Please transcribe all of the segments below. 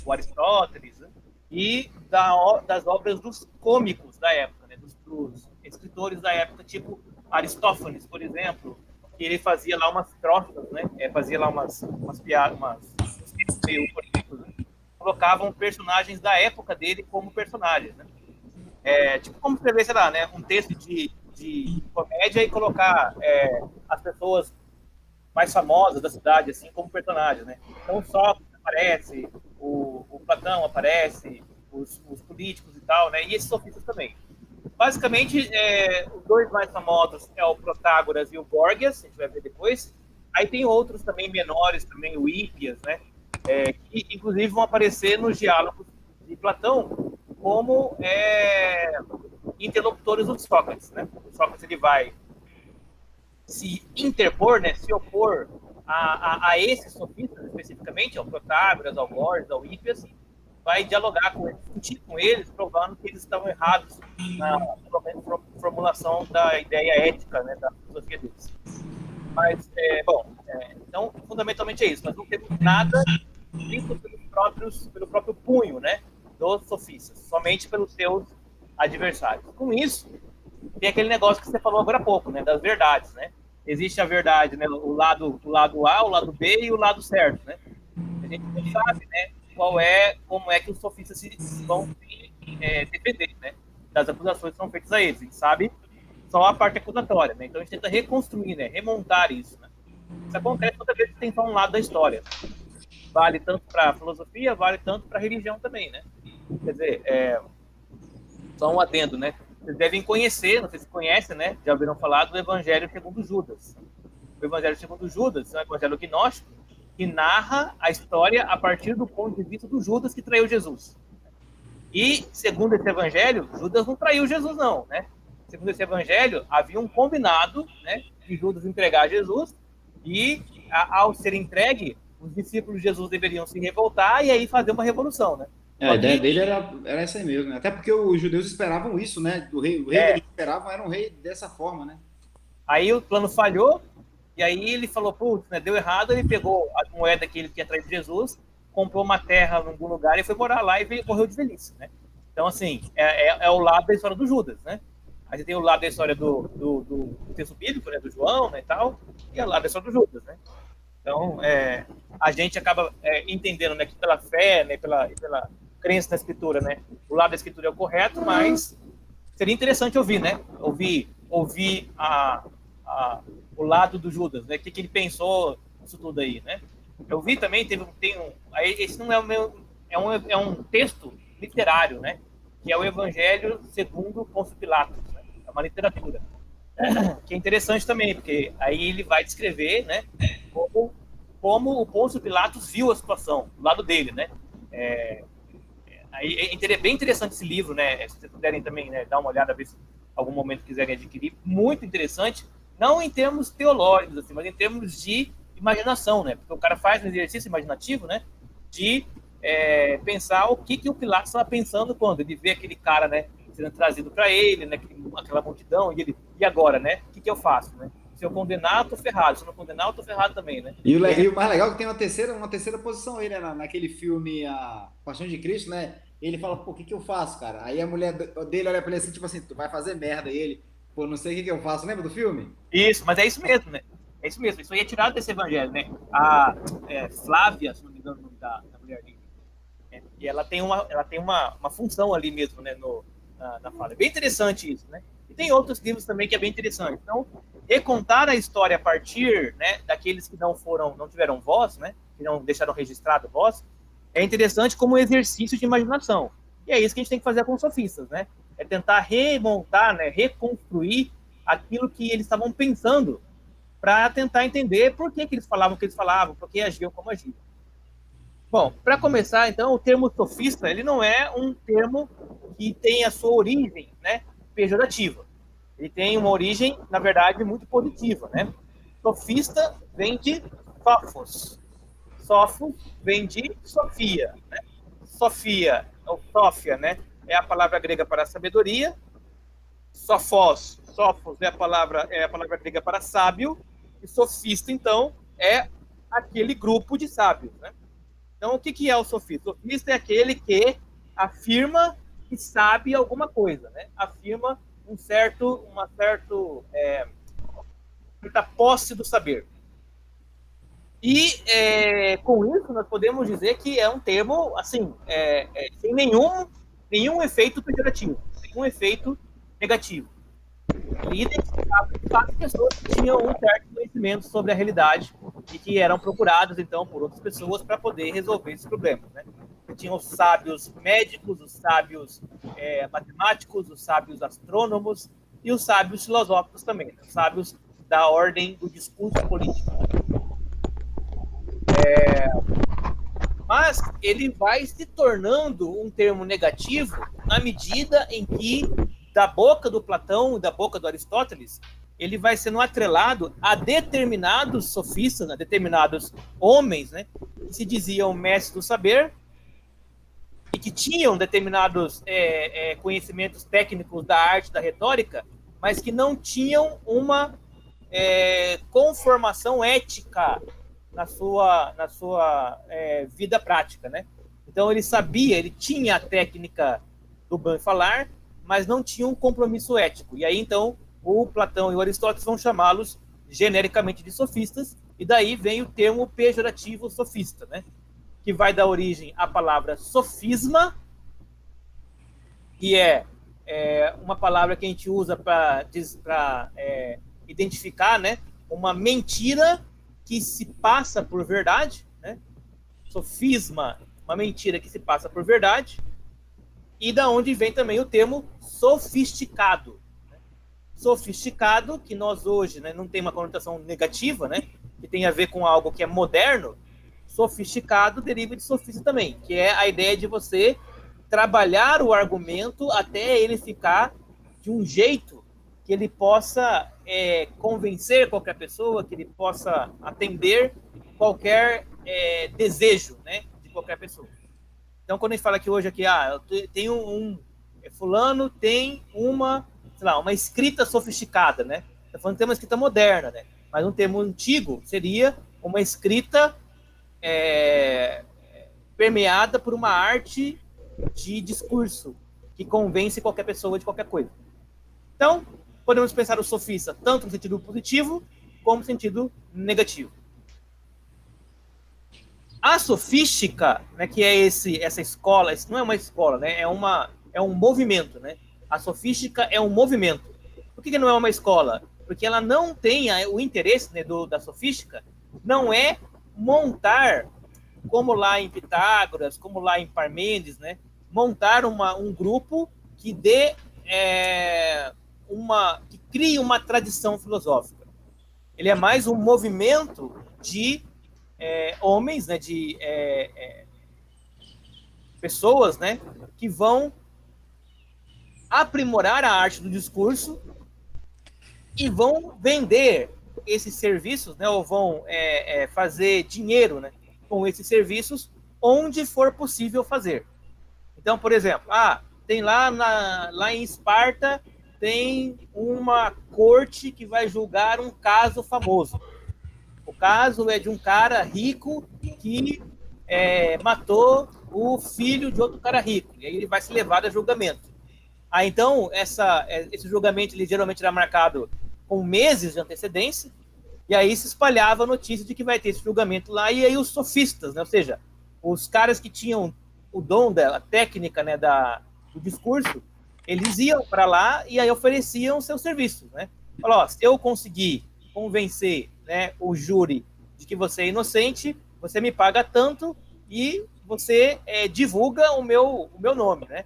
o Aristóteles, né? E das obras dos cômicos da época, né? Dos escritores da época, tipo Aristófanes, por exemplo, que ele fazia lá umas trostas, né? Fazia lá umas piadas, uns textos meio humorísticos, né? Colocavam personagens da época dele como personagens, né? Tipo como escrever, sei lá, né? Um texto de comédia e colocar as pessoas mais famosas da cidade, assim, como personagens, né? Então o Sócrates aparece, o Platão aparece, os políticos e tal, né? E esses sofistas também. Basicamente, os dois mais famosos é o Protágoras e o Gorgias, a gente vai ver depois. Aí tem outros também menores, também o Hípias, né? Que inclusive vão aparecer nos diálogos de Platão como interlocutores do Sócrates, né? O Sócrates ele vai se interpor, né, se opor a esses sofistas especificamente, ao Protágoras, ao Gorgias, ao Hípias, vai dialogar com eles, discutir com eles, provando que eles estavam errados na formulação da ideia ética, né, da filosofia deles. Mas, então, fundamentalmente é isso. Nós não temos nada escrito pelo próprio punho, né, dos sofistas, somente pelos seus adversários. Com isso, tem aquele negócio que você falou agora há pouco, né, das verdades, né? Existe a verdade, né, o lado A, o lado B e o lado certo, né? A gente não sabe, né, como é que os sofistas vão se defender, né, das acusações que são feitas a eles. A gente sabe só a parte acusatória, né? Então a gente tenta reconstruir, né, remontar isso, né? Isso acontece toda vez que tem só um lado da história. Vale tanto para a filosofia, vale tanto para a religião também, né? Quer dizer, só um adendo, né? Vocês devem conhecer, não sei se conhecem, né? Já ouviram falar do Evangelho segundo Judas. O Evangelho segundo Judas é um evangelho gnóstico que narra a história a partir do ponto de vista do Judas que traiu Jesus. E, segundo esse evangelho, Judas não traiu Jesus, não, né? Segundo esse evangelho, havia um combinado, né, de Judas entregar Jesus e, ao ser entregue, os discípulos de Jesus deveriam se revoltar e aí fazer uma revolução, né? A Só ideia que dele era essa aí mesmo, né? Até porque os judeus esperavam isso, né? O rei que é, eles esperavam era um rei dessa forma, né? aí o plano falhou, e aí ele falou, putz, né, deu errado, ele pegou a moeda que ele tinha traído de Jesus, comprou uma terra em algum lugar e foi morar lá e morreu de velhice, né? Então, assim, é o lado da história do Judas, né? Aí você tem o lado da história do texto bíblico, né, do João, né, e tal, e o lado da história do Judas, né? Então, a gente acaba entendendo, né, que pela fé, né, pela crença na escritura, né, o lado da escritura é o correto, mas seria interessante ouvir, né? Ouvir o lado do Judas, né? O que ele pensou isso tudo aí, né? Eu vi também, esse não é o meu, é um texto literário, né? Que é o Evangelho segundo Pôncio Pilatos, né? É uma literatura. Que é interessante também, porque aí ele vai descrever, né? Como o Pôncio Pilatos viu a situação, do lado dele, né? Aí é bem interessante esse livro, né? Se vocês puderem também, né, dar uma olhada, ver se algum momento quiserem adquirir. Muito interessante, não em termos teológicos, assim, mas em termos de imaginação, né? Porque o cara faz um exercício imaginativo, né? De pensar o que o Pilatos estava pensando quando ele vê aquele cara, né? Sendo trazido para ele, né? Aquela multidão, e agora, né? O que eu faço, né? Se eu condenar, eu tô ferrado. Se eu não condenar, eu tô ferrado também, né? E Ele o mais legal é que tem uma terceira posição aí, né? Naquele filme A Paixão de Cristo, né? Ele fala, pô, o que eu faço, cara? Aí a mulher dele olha pra ele assim, tipo assim, tu vai fazer merda. E ele, pô, não sei o que eu faço. Lembra do filme? Isso, mas é isso mesmo, né? É isso mesmo. Isso aí é tirado desse evangelho, né? Flávia, se não me engano, o nome da mulher ali. E ela tem uma função ali mesmo, né? Na fala. É bem interessante isso, né? E tem outros livros também que é bem interessante. Então, recontar a história a partir, né, daqueles que não tiveram voz, né? Que não deixaram registrado voz, é interessante como exercício de imaginação. E é isso que a gente tem que fazer com os sofistas, né? É tentar remontar, né, reconstruir aquilo que eles estavam pensando para tentar entender por que eles falavam o que eles falavam, por que agiam como agiam. Bom, para começar, então, o termo sofista, ele não é um termo que tem a sua origem, né, pejorativa. Ele tem uma origem, na verdade, muito positiva, né? Sofista vem de sophos. Sophos vem de Sofia, né? Sofia, ou Sófia, né? É a palavra grega para sabedoria. Sophos é a palavra grega para sábio. E sofista, então, é aquele grupo de sábios, né? Então, o que é o sofista? O sofista é aquele que afirma que sabe alguma coisa, né? Afirma certa posse do saber. E com isso nós podemos dizer que é um termo assim, sem nenhum efeito pejorativo, nenhum efeito negativo. Ele identificava de fato pessoas que tinham um certo conhecimento sobre a realidade e que eram procuradas então por outras pessoas para poder resolver esses problemas, né? Tinham os sábios médicos, os sábios matemáticos, os sábios astrônomos e os sábios filosóficos também, né? Os sábios da ordem do discurso político. Mas ele vai se tornando um termo negativo na medida em que, da boca do Platão e da boca do Aristóteles, ele vai sendo atrelado a determinados sofistas, a determinados homens, né, que se diziam mestres do saber e que tinham determinados conhecimentos técnicos da arte da retórica, mas que não tinham uma conformação ética na sua vida prática, né? Então ele tinha a técnica do bem falar, mas não tinha um compromisso ético. E aí então o Platão e o Aristóteles vão chamá-los genericamente de sofistas, e daí vem o termo pejorativo sofista, né? Que vai dar origem à palavra sofisma, que é uma palavra que a gente usa para identificar, né, uma mentira que se passa por verdade, né? Sofisma, uma mentira que se passa por verdade, e da onde vem também o termo sofisticado. Sofisticado, que nós hoje, né, não tem uma conotação negativa, né, que tem a ver com algo que é moderno. Sofisticado deriva de sofista também, que é a ideia de você trabalhar o argumento até ele ficar de um jeito que ele possa convencer qualquer pessoa, que ele possa atender qualquer desejo, né, de qualquer pessoa. Então, quando a gente fala que hoje aqui, fulano tem uma escrita sofisticada, né? Está falando que tem uma escrita moderna, né? Mas um termo antigo seria uma escrita permeada por uma arte de discurso que convence qualquer pessoa de qualquer coisa. Então, podemos pensar o sofista tanto no sentido positivo como no sentido negativo. A sofística, né, que é essa escola, isso não é uma escola, né, é um movimento, né? A sofística é um movimento. Por que não é uma escola? Porque ela não tem o interesse, né, da sofística, não é montar, como lá em Pitágoras, como lá em Parmênides, né, montar um grupo que dê que crie uma tradição filosófica. Ele é mais um movimento de homens, né, de pessoas, né, que vão aprimorar a arte do discurso e vão vender esses serviços, né, ou vão fazer dinheiro, né, com esses serviços onde for possível fazer. Então, por exemplo, tem lá em Esparta tem uma corte que vai julgar um caso famoso. O caso é de um cara rico que matou o filho de outro cara rico. E aí ele vai ser levado a julgamento. Então, esse julgamento ele geralmente era marcado com meses de antecedência. E aí se espalhava a notícia de que vai ter esse julgamento lá. E aí os sofistas, né, ou seja, os caras que tinham o dom da técnica, né, do discurso, eles iam para lá e aí ofereciam seus serviços, né? Falou, se eu conseguir convencer, né, o júri de que você é inocente, você me paga tanto e você divulga o meu nome, né?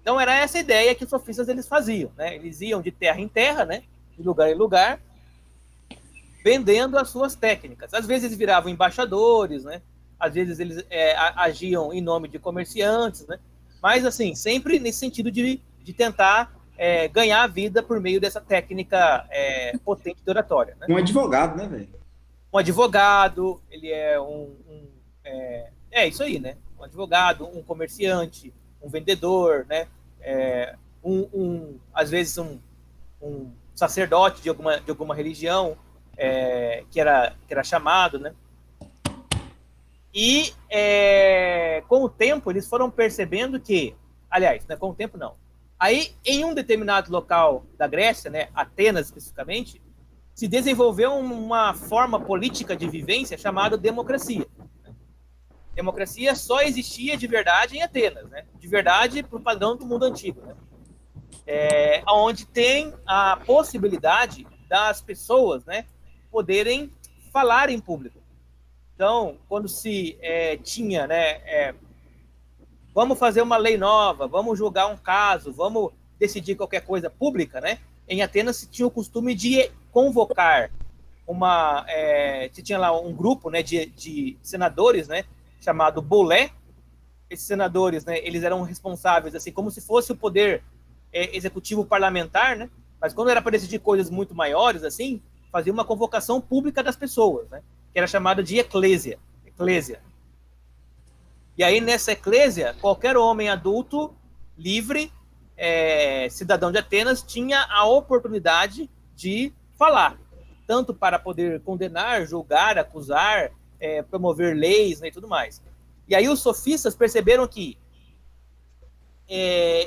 Então era essa ideia que os sofistas eles faziam, né? Eles iam de terra em terra, né, de lugar em lugar, vendendo as suas técnicas. Às vezes eles viravam embaixadores, né? Às vezes eles agiam em nome de comerciantes, né? Mas assim, sempre nesse sentido de tentar ganhar a vida por meio dessa técnica potente de oratória, né? Um advogado, né, velho? Um advogado, ele é isso aí, né? Um advogado, um comerciante, um vendedor, né? Às vezes um sacerdote de alguma religião que era chamado, né? E com o tempo eles foram percebendo que, aliás, não é com o tempo não. Aí, em um determinado local da Grécia, né, Atenas especificamente, se desenvolveu uma forma política de vivência chamada democracia. Democracia só existia de verdade em Atenas, né? De verdade para o padrão do mundo antigo, né? Onde tem a possibilidade das pessoas, né, poderem falar em público. Então, quando se tinha, né, vamos fazer uma lei nova, vamos julgar um caso, vamos decidir qualquer coisa pública, né? Em Atenas se tinha o costume de convocar se tinha lá um grupo, né, de senadores, né, chamado bolé. Esses senadores, né, eles eram responsáveis, assim, como se fosse o poder executivo parlamentar, né? Mas quando era para decidir coisas muito maiores, assim, fazia uma convocação pública das pessoas, né? Que era chamada de eclésia. E aí, nessa eclésia, qualquer homem adulto, livre, cidadão de Atenas, tinha a oportunidade de falar, tanto para poder condenar, julgar, acusar, promover leis, né, e tudo mais. E aí os sofistas perceberam que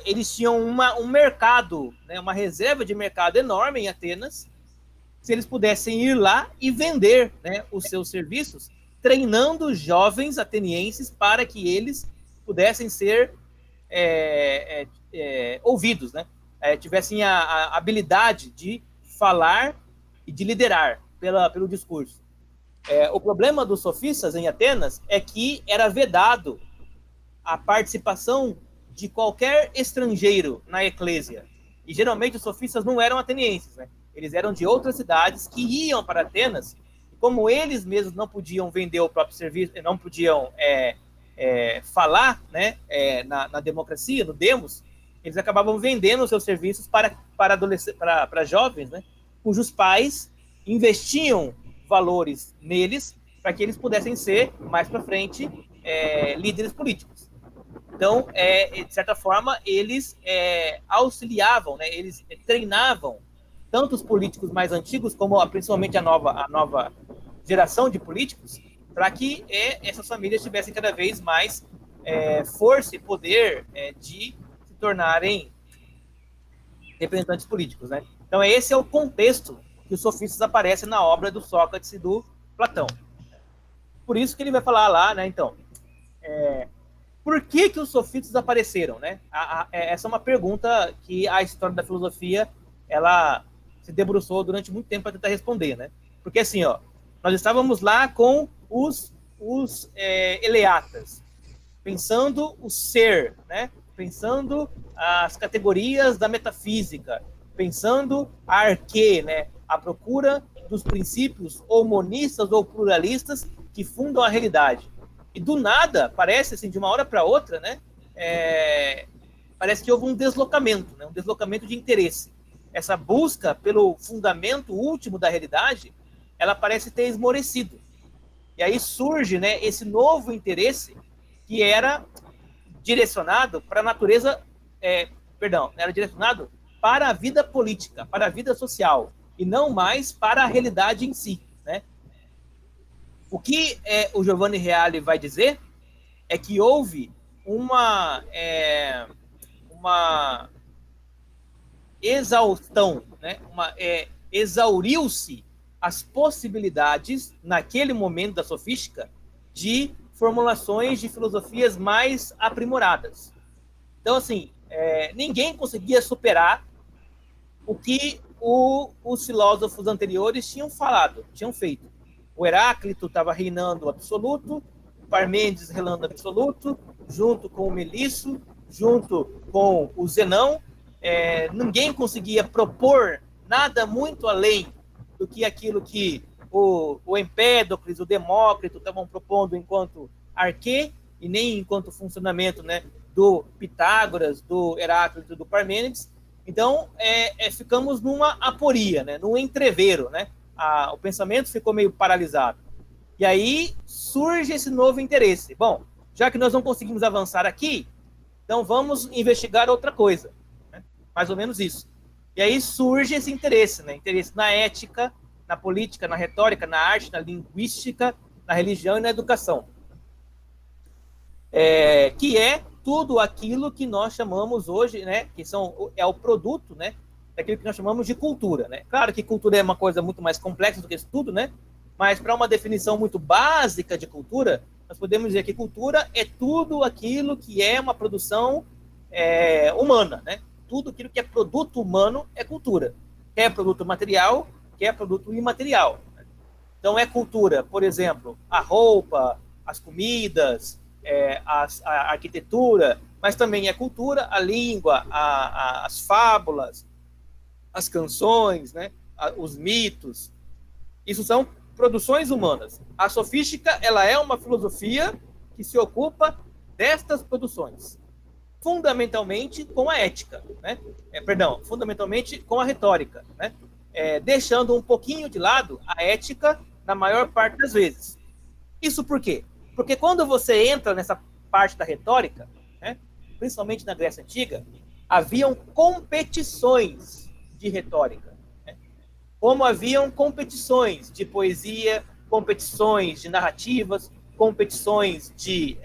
eles tinham um mercado, né, uma reserva de mercado enorme em Atenas, se eles pudessem ir lá e vender, né, os seus serviços, treinando jovens atenienses para que eles pudessem ser ouvidos, né, tivessem a habilidade de falar e de liderar pelo discurso. O problema dos sofistas em Atenas é que era vedado a participação de qualquer estrangeiro na eclésia. E geralmente os sofistas não eram atenienses, né? Eles eram de outras cidades que iam para Atenas. E como eles mesmos não podiam vender o próprio serviço, não podiam falar, né, na democracia, no demos, eles acabavam vendendo os seus serviços para jovens, né, cujos pais investiam valores neles para que eles pudessem ser, mais para frente, líderes políticos. Então, de certa forma, eles auxiliavam, né, eles treinavam tanto os políticos mais antigos, como principalmente a nova geração de políticos, para que essas famílias tivessem cada vez mais força e poder de se tornarem representantes políticos, né? Então, esse é o contexto que os sofistas aparecem na obra do Sócrates e do Platão. Por isso que ele vai falar lá, né? Então, por que os sofistas apareceram, né? Essa é uma pergunta que a história da filosofia ela se debruçou durante muito tempo para tentar responder, né? Porque assim, ó, nós estávamos lá com os eleatas, pensando o ser, né? Pensando as categorias da metafísica, pensando a arquê, né? A procura dos princípios ou monistas ou pluralistas que fundam a realidade. E do nada, parece assim, de uma hora para outra, né? Parece que houve um deslocamento, né? Um deslocamento de interesse. Essa busca pelo fundamento último da realidade, ela parece ter esmorecido. E aí surge, né, esse novo interesse que era direcionado para a natureza, era direcionado para a vida política, para a vida social, e não mais para a realidade em si, né? O que o Giovanni Reale vai dizer é que houve uma exaustão, né? Exauriu-se as possibilidades, naquele momento da sofística, de formulações de filosofias mais aprimoradas. Então, assim, ninguém conseguia superar o que os filósofos anteriores tinham feito. O Heráclito estava reinando absoluto, o Parmênides reinando absoluto, junto com o Melisso, junto com o Zenão. Ninguém conseguia propor nada muito além do que aquilo que o Empédocles, o Demócrito estavam propondo enquanto arquê, e nem enquanto funcionamento, né, do Pitágoras, do Heráclito, do Parmênides. Então, ficamos numa aporia, né, num entrevero, né? O pensamento ficou meio paralisado. E aí surge esse novo interesse. Bom, já que nós não conseguimos avançar aqui, então vamos investigar outra coisa, né? Mais ou menos isso. E aí surge esse interesse, né? Interesse na ética, na política, na retórica, na arte, na linguística, na religião e na educação. que é tudo aquilo que nós chamamos hoje, né, é o produto, né, daquilo que nós chamamos de cultura, né? Claro que cultura é uma coisa muito mais complexa do que isso tudo, né? Mas para uma definição muito básica de cultura, nós podemos dizer que cultura é tudo aquilo que é uma produção humana, né? Tudo aquilo que é produto humano é cultura. Quer produto material, quer produto imaterial. Então é cultura, por exemplo, a roupa, as comidas, a arquitetura, mas também é cultura a língua, as fábulas, as canções, né? Os mitos. Isso são produções humanas. A sofística, ela é uma filosofia que se ocupa destas produções, fundamentalmente com a ética, né? Fundamentalmente com a retórica, né? Deixando um pouquinho de lado a ética na maior parte das vezes. Isso por quê? Porque quando você entra nessa parte da retórica, né, principalmente na Grécia Antiga, haviam competições de retórica, né? Como haviam competições de poesia, competições de narrativas, competições de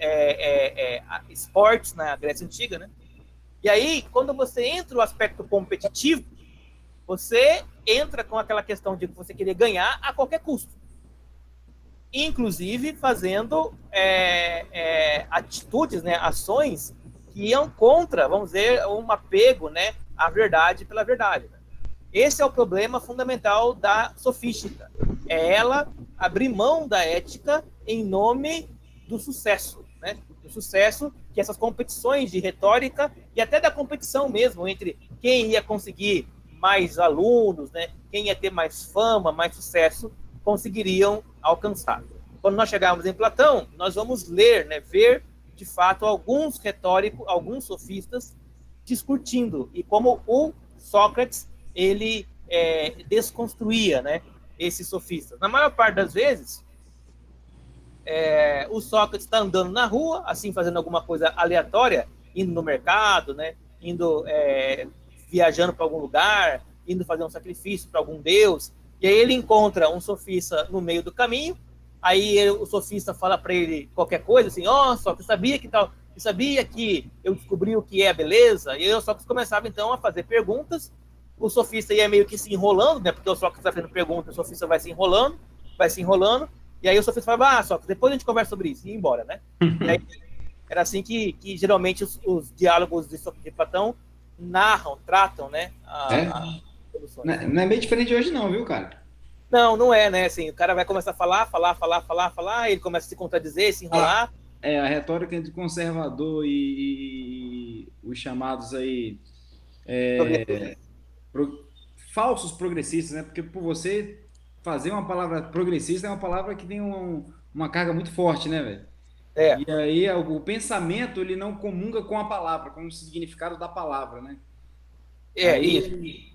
esportes na Grécia Antiga, né? E aí, quando você entra no aspecto competitivo, você entra com aquela questão de você querer ganhar a qualquer custo, inclusive fazendo atitudes, né, ações que iam contra, vamos dizer, um apego, né, à verdade pela verdade, né? Esse é o problema fundamental da sofística. É ela abrir mão da ética em nome do sucesso, né? Do sucesso, que essas competições de retórica e até da competição mesmo entre quem ia conseguir mais alunos, né? Quem ia ter mais fama, mais sucesso, conseguiriam alcançar. Quando nós chegarmos em Platão, nós vamos ler, né, ver de fato alguns retóricos, alguns sofistas discutindo e como o Sócrates ele desconstruía, né, esses sofistas. Na maior parte das vezes, o Sócrates está andando na rua, assim, fazendo alguma coisa aleatória, indo no mercado, né, indo viajando para algum lugar, indo fazer um sacrifício para algum deus, e aí ele encontra um sofista no meio do caminho, aí o sofista fala para ele qualquer coisa, assim, Sócrates, sabia que tal, sabia que eu descobri o que é a beleza? E aí o Sócrates começava, então, a fazer perguntas, o sofista ia meio que se enrolando, né, porque o Sócrates está fazendo perguntas, o sofista vai se enrolando, e aí o sofista falava, Sócrates, depois a gente conversa sobre isso, e ia embora, né? E aí, era assim que geralmente os diálogos de Platão narram, tratam, né, as soluções. Não é bem diferente de hoje não, viu, cara? Não é, né? Assim, o cara vai começar a falar, ele começa a se contradizer, se enrolar. A retórica entre conservador e os chamados aí falsos progressistas, né? Porque por você fazer uma palavra progressista é uma palavra que tem uma carga muito forte, né, velho? E aí o pensamento ele não comunga com a palavra, com o significado da palavra, né? Isso.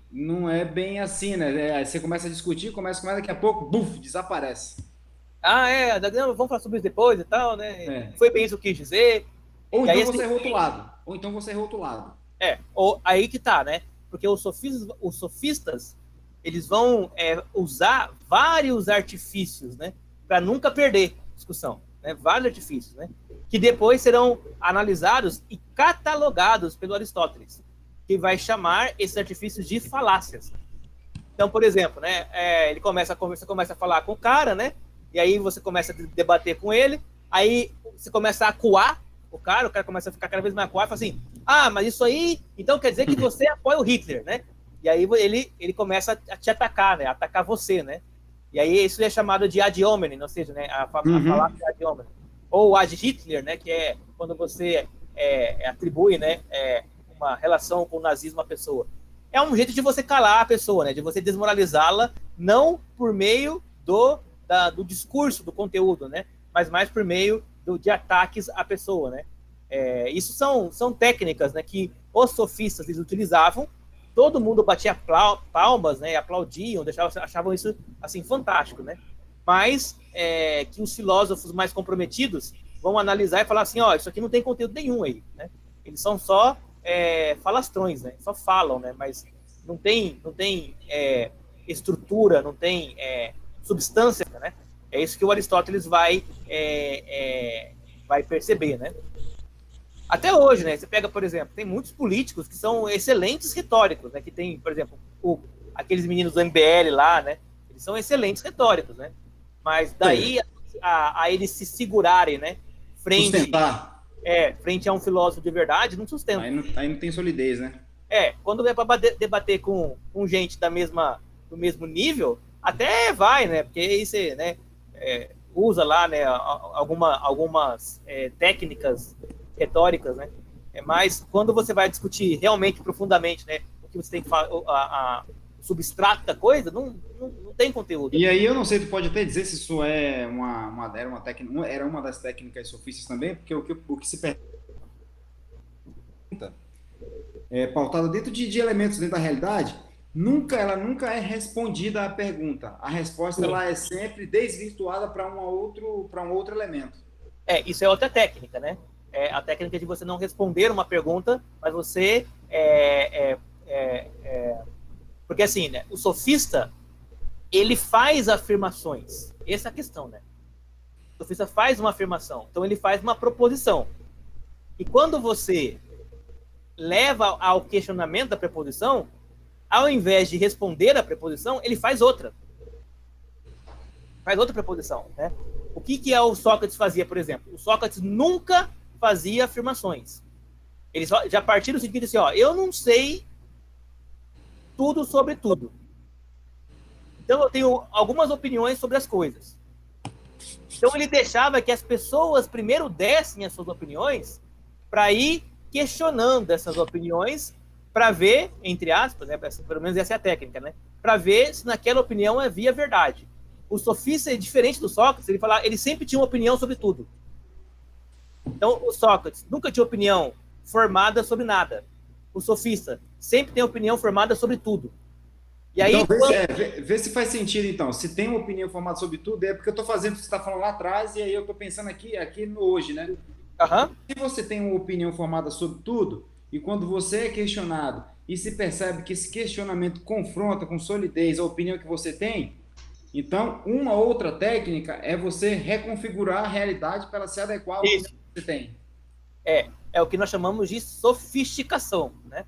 Não é bem assim, né? Você começa a discutir, começa, daqui a pouco, buf, desaparece. Vamos falar sobre isso depois e tal, né? Foi bem isso que eu quis dizer. Ou então você é rotulado. Ou aí que tá, né? Porque os sofistas eles vão usar vários artifícios, né? Para nunca perder discussão, né? Vários artifícios, né? Que depois serão analisados e catalogados pelo Aristóteles, que vai chamar esses artifícios de falácias. Então, por exemplo, né? Ele começa a falar com o cara, né? E aí você começa a debater com ele, aí você começa a acuar o cara começa a ficar cada vez mais acuado e fala assim, mas isso aí, então quer dizer que você apoia o Hitler, né? E aí ele começa a te atacar, né? A atacar você, né? E aí isso é chamado de ad hominem, ou seja, né? A falácia ad hominem. Ou ad Hitler, né? Que é quando você atribui, né? Uma relação com o nazismo à pessoa. É um jeito de você calar a pessoa, né? De você desmoralizá-la, não por meio do discurso, do conteúdo, né? Mas mais por meio de ataques à pessoa, né? Isso são técnicas, né, que os sofistas eles utilizavam, todo mundo batia palmas, né, aplaudiam, achavam isso assim fantástico, né? Mas que os filósofos mais comprometidos vão analisar e falar assim, isso aqui não tem conteúdo nenhum aí, né? Eles são só falastrões, né? Só falam, né? Mas não tem estrutura, não tem substância, né? É isso que o Aristóteles vai perceber, né? Até hoje, né? Você pega, por exemplo, tem muitos políticos que são excelentes retóricos, né? Que tem, por exemplo, aqueles meninos do MBL lá, né? Eles são excelentes retóricos, né? Mas daí a eles se segurarem, né? Sustentar. Frente a um filósofo de verdade, não sustenta. Aí não tem solidez, né? Quando é para debater com gente do mesmo nível, até vai, né? Porque aí você, né? Usa lá, né? Algumas técnicas retóricas, né? Mas quando você vai discutir realmente profundamente, né? O que você tem que falar, o substrato da coisa, não tem conteúdo. E aí eu não sei, tu pode até dizer se isso era uma das técnicas sofistas também, porque o que se pergunta pautada dentro de elementos dentro da realidade, ela nunca é respondida a pergunta. A resposta ela é sempre desvirtuada para um outro elemento. Isso é outra técnica, né? É a técnica de você não responder uma pergunta, mas você porque assim, né? O sofista ele faz afirmações. Essa é a questão, né? O sofista faz uma afirmação, então ele faz uma proposição. E quando você leva ao questionamento da preposição, ao invés de responder a preposição, ele faz outra. Faz outra preposição, né? O que o Sócrates fazia, por exemplo? O Sócrates nunca fazia afirmações. Ele já partiu do seguinte assim, eu não sei tudo sobre tudo. Então eu tenho algumas opiniões sobre as coisas. Então ele deixava que as pessoas primeiro dessem as suas opiniões para ir questionando essas opiniões para ver, entre aspas, né, pelo menos essa é a técnica, né, para ver se naquela opinião havia verdade. O sofista é diferente do Sócrates, ele sempre tinha uma opinião sobre tudo. Então o Sócrates nunca tinha opinião formada sobre nada. O sofista sempre tem opinião formada sobre tudo. E aí, então, vê se faz sentido, então. Se tem uma opinião formada sobre tudo, é porque eu estou fazendo o que você está falando lá atrás, e aí eu estou pensando aqui no hoje, né? Se você tem uma opinião formada sobre tudo, e quando você é questionado, e se percebe que esse questionamento confronta com solidez a opinião que você tem, então, uma outra técnica é você reconfigurar a realidade para ela se adequar ao que você tem. É o que nós chamamos de sofisticação, né?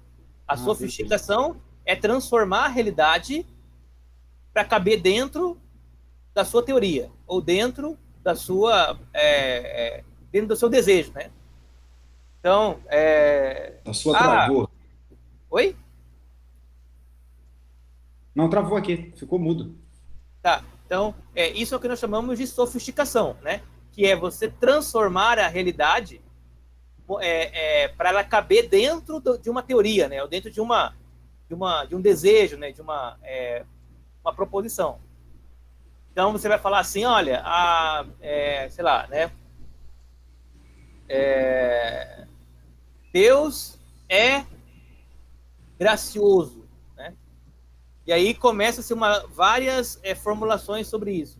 A sofisticação é transformar a realidade para caber dentro da sua teoria, ou dentro da sua dentro do seu desejo, né? Então, a sua travou. Oi? Não, travou aqui, ficou mudo. Tá, então, isso é o que nós chamamos de sofisticação, né? Que é você transformar a realidade para ela caber dentro de uma teoria, né? Ou dentro de um desejo, né? De uma proposição. Então, você vai falar assim, olha, sei lá, né? Deus é gracioso, né? E aí começa-se várias formulações sobre isso.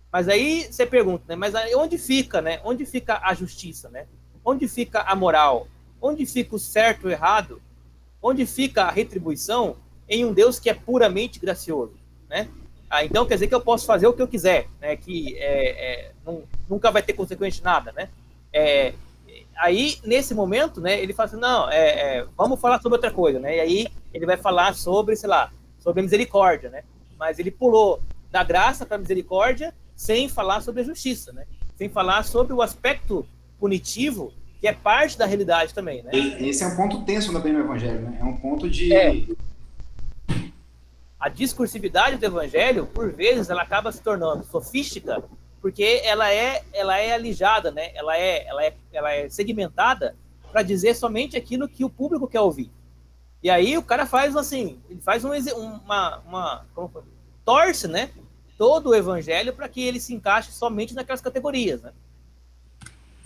Mas aí você pergunta, né? Mas onde fica, né? Onde fica a justiça, né? Onde fica a moral? Onde fica o certo e o errado? Onde fica a retribuição em um Deus que é puramente gracioso, né? Então quer dizer que eu posso fazer o que eu quiser, né? Que nunca vai ter consequência de nada, né? Aí, nesse momento, né, ele fala assim, não, vamos falar sobre outra coisa, né? E aí ele vai falar sobre, sei lá, sobre a misericórdia, né? Mas ele pulou da graça para a misericórdia sem falar sobre a justiça, né? Sem falar sobre o aspecto punitivo, que é parte da realidade também, né? Esse é um ponto tenso também no Evangelho, né? É um ponto de... A discursividade do Evangelho, por vezes, ela acaba se tornando sofística, porque ela é alijada, né? Ela é segmentada para dizer somente aquilo que o público quer ouvir. E aí o cara faz assim, ele faz torce, né? Todo o Evangelho para que ele se encaixe somente naquelas categorias, né?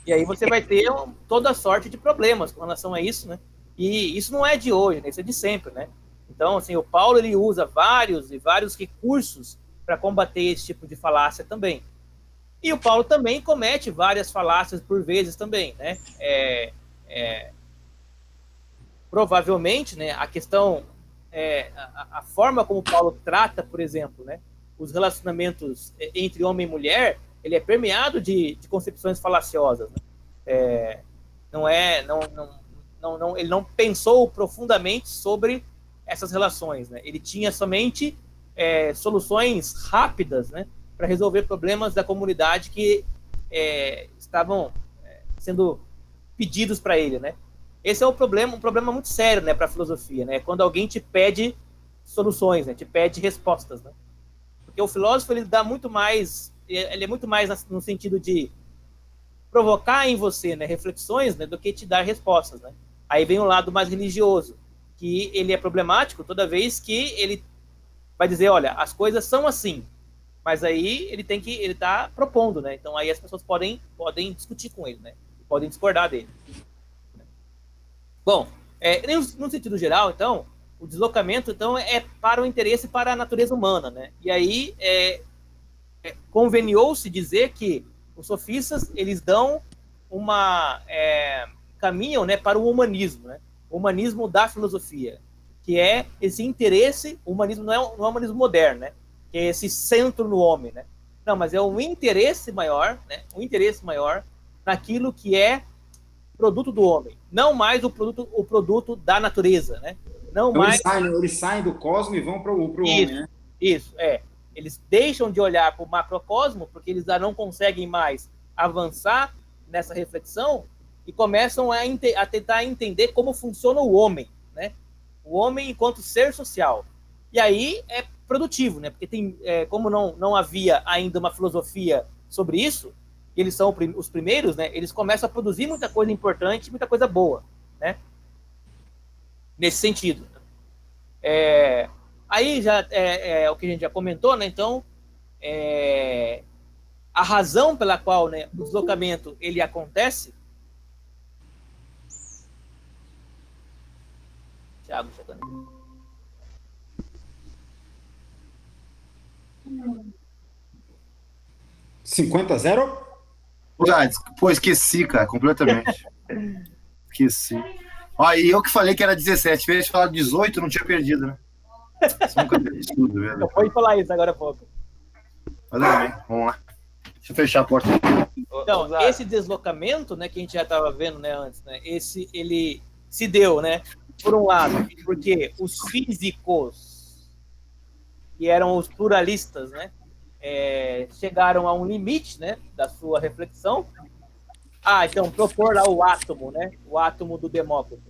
E aí você vai ter toda sorte de problemas com relação a isso, né? E isso não é de hoje, né? Isso é de sempre, né? Então, assim, o Paulo ele usa vários recursos para combater esse tipo de falácia também. E o Paulo também comete várias falácias por vezes também, né? Provavelmente, né, a questão, a forma como Paulo trata, por exemplo, né, os relacionamentos entre homem e mulher, ele é permeado de concepções falaciosas, né? Ele não pensou profundamente sobre essas relações, né? Ele tinha somente soluções rápidas, né, para resolver problemas da comunidade que estavam sendo pedidos para ele, né? Esse é um problema muito sério, né, para a filosofia, né? Quando alguém te pede soluções, né, te pede respostas, né? Porque o filósofo ele é muito mais no sentido de provocar em você, né, reflexões, né, do que te dar respostas, né? Aí vem o lado mais religioso, que ele é problemático toda vez que ele vai dizer, olha, as coisas são assim, mas aí ele tá propondo, né? Então aí as pessoas podem discutir com ele, né? Podem discordar dele. Bom, no sentido geral, então, o deslocamento então é para o interesse para a natureza humana, né? E aí conveniou-se dizer que os sofistas eles dão caminham, né, para o humanismo, né? O humanismo da filosofia, que é esse interesse. O humanismo não é um humanismo moderno, né? Que é esse centro no homem, né? Não, mas é um interesse maior, né? Um interesse maior naquilo que é produto do homem, não mais o produto da natureza, né? Não então mais eles saem do cosmos e vão para o homem, né? Isso, Eles deixam de olhar para o macrocosmo, porque eles já não conseguem mais avançar nessa reflexão e começam a tentar entender como funciona o homem, né? O homem enquanto ser social. E aí é produtivo, né? Porque como não havia ainda uma filosofia sobre isso, eles são os primeiros, né? Eles começam a produzir muita coisa importante, muita coisa boa, né? Nesse sentido. Aí já é o que a gente já comentou, né? Então, a razão pela qual, né, o deslocamento ele acontece. Thiago chegando. 50-0? Pô, esqueci, cara, completamente. Esqueci. Ó, e eu que falei que era 17, vezes falar 18, não tinha perdido, né? Você nunca perdi tudo, velho. Eu pode falar isso agora há pouco. Mas bem, vamos lá. Deixa eu fechar a porta. Então, esse deslocamento, né, que a gente já estava vendo, né, antes, né, ele se deu, né, por um lado, porque os físicos, que eram os pluralistas, né, chegaram a um limite, né, da sua reflexão. Então, propor lá o átomo, né, o átomo do Demócrito.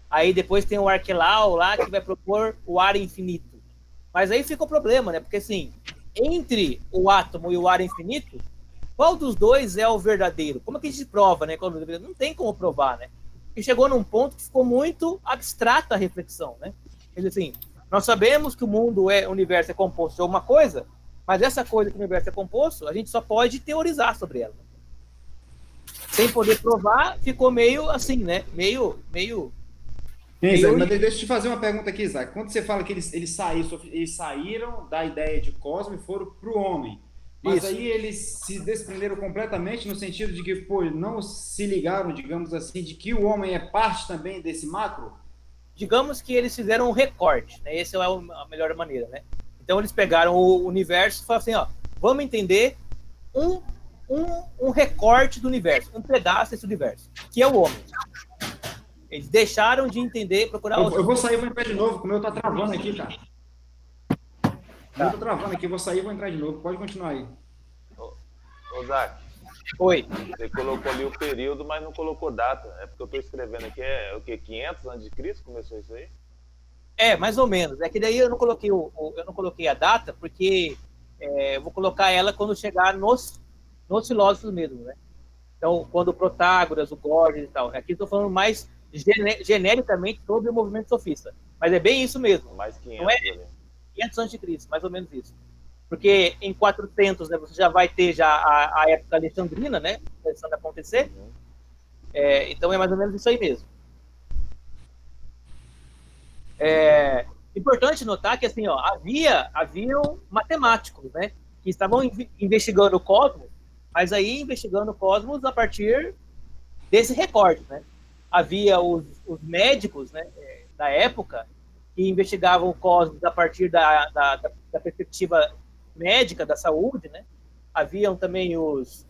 Aí depois tem o Arquelau lá, que vai propor o ar infinito. Mas aí fica o problema, né, porque assim, entre o átomo e o ar infinito, qual dos dois é o verdadeiro? Como é que a gente prova, né? Não tem como provar, né? E chegou num ponto que ficou muito abstrata a reflexão, né? Quer dizer assim, nós sabemos que o universo é composto de alguma coisa, mas essa coisa que o universo é composto, a gente só pode teorizar sobre ela. Sem poder provar, ficou meio assim, né? Meio... Isaac, mas deixa eu te fazer uma pergunta aqui, Isaac. Quando você fala que eles saíram da ideia de cosmo e foram para o homem, mas isso. Aí eles se desprenderam completamente no sentido de que, pô, não se ligaram, digamos assim, de que o homem é parte também desse macro? Digamos que eles fizeram um recorte, né? Essa é a melhor maneira, né? Então eles pegaram o universo e falaram assim, ó, vamos entender um recorte do universo, um pedaço desse universo, que é o homem. Eles deixaram de entender, procurar... Eu vou sair e vou entrar de novo, porque o meu tá travando aqui, cara. O meu tá travando aqui, eu vou sair e vou entrar de novo. Pode continuar aí. Ô Zac. Oi. Você colocou ali o período, mas não colocou data. É porque eu tô escrevendo aqui, o quê? 500 a.C. começou isso aí? Mais ou menos. É que daí eu não coloquei a data, porque eu vou colocar ela quando chegar nos filósofos mesmo, né? Então, quando o Protágoras, o Gorgias e tal. Aqui eu tô falando mais genericamente sobre o movimento sofista. Mas é bem isso mesmo. Mais 500 não é 500 a.C., mais ou menos isso. Porque em 400, né, você já vai ter já a época alexandrina, né, começando a acontecer. Uhum. Então é mais ou menos isso aí mesmo. Importante notar que assim, ó, haviam matemáticos, né, que estavam investigando o cosmos, mas aí investigando o cosmos a partir desse recorte, né? Havia os médicos, né, da época que investigavam o cosmos a partir da perspectiva médica da saúde, né? Haviam também os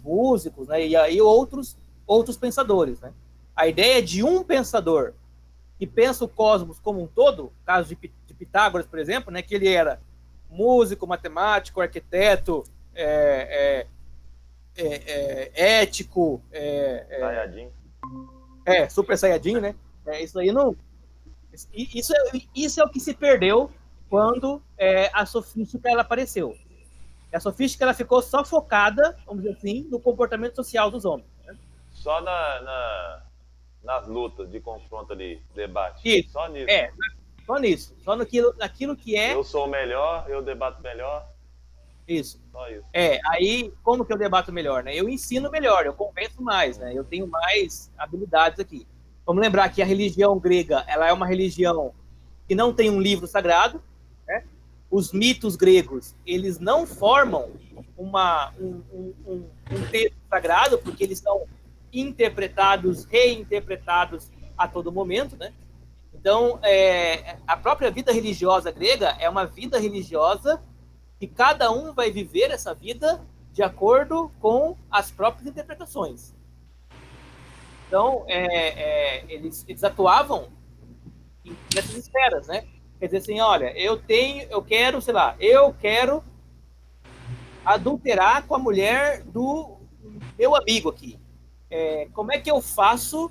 músicos, né? E aí outros outros pensadores, né? A ideia de um pensador que pensa o cosmos como um todo, caso de Pitágoras, por exemplo, né, que ele era músico, matemático, arquiteto, ético, Sayajin. super saiyajin, né? Isso aí não... Isso é o que se perdeu quando a sofística ela apareceu. A sofística ela ficou só focada, vamos dizer assim, no comportamento social dos homens. Né? Só nas lutas de confronto ali, debate. Isso. Só nisso. Só nisso. Só naquilo que é... Eu sou o melhor, eu debato melhor. Isso. Só isso. Aí, como que eu debato melhor, né? Eu ensino melhor, eu convenço mais, né? Eu tenho mais habilidades aqui. Vamos lembrar que a religião grega, ela é uma religião que não tem um livro sagrado, né? Os mitos gregos, eles não formam um texto sagrado, porque eles são interpretados, reinterpretados a todo momento, né? Então, a própria vida religiosa grega é uma vida religiosa que cada um vai viver essa vida de acordo com as próprias interpretações. Então, eles atuavam nessas esferas, né? Quer dizer assim, olha, eu quero adulterar com a mulher do meu amigo aqui. Como é que eu faço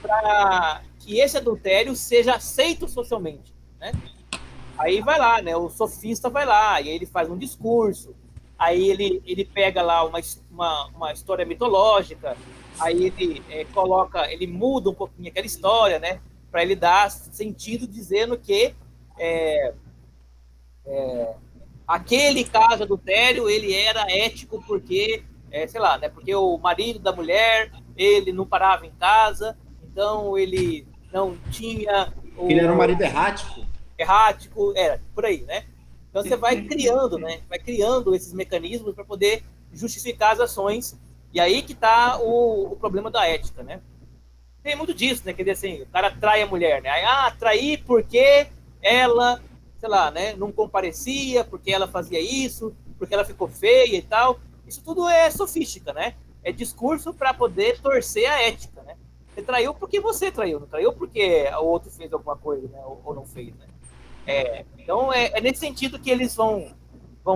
para que esse adultério seja aceito socialmente, né? Aí vai lá, né? O sofista vai lá, e aí ele faz um discurso, aí ele pega lá uma história mitológica, aí ele muda um pouquinho aquela história, né? Para ele dar sentido dizendo que aquele caso adultério, ele era ético porque, sei lá, né? Porque o marido da mulher, ele não parava em casa, então ele não tinha... Ele era um marido errático. Por aí, né? Então você vai criando, né? Vai criando esses mecanismos para poder justificar as ações, e aí que está o problema da ética, né? Tem muito disso, né? Quer dizer assim, o cara trai a mulher, né? Aí, trair porque ela, sei lá, né? Não comparecia, porque ela fazia isso, porque ela ficou feia e tal. Isso tudo é sofística, né? É discurso para poder torcer a ética, né? Você traiu porque você traiu, não traiu porque o outro fez alguma coisa, né? Ou não fez, né? Então, é nesse sentido que eles vão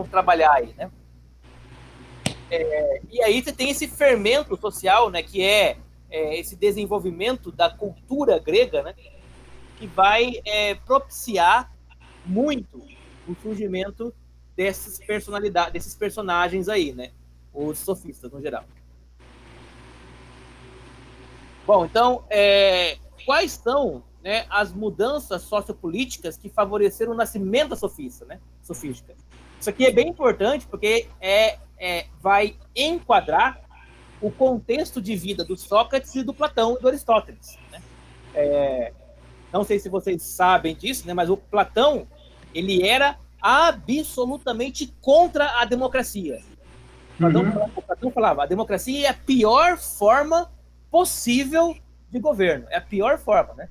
trabalhar aí, né? E aí você tem esse fermento social, né? Que é esse desenvolvimento da cultura grega, né? Que vai propiciar muito o surgimento desses personagens aí, né? Os sofistas, no geral. Bom, então, quais são, né, as mudanças sociopolíticas que favoreceram o nascimento da sofística, né? Isso aqui é bem importante porque vai enquadrar o contexto de vida do Sócrates e do Platão e do Aristóteles, né? Não sei se vocês sabem disso, né, mas o Platão, ele era absolutamente contra a democracia. O Platão falava, a democracia é a pior forma possível de governo, é a pior forma, né?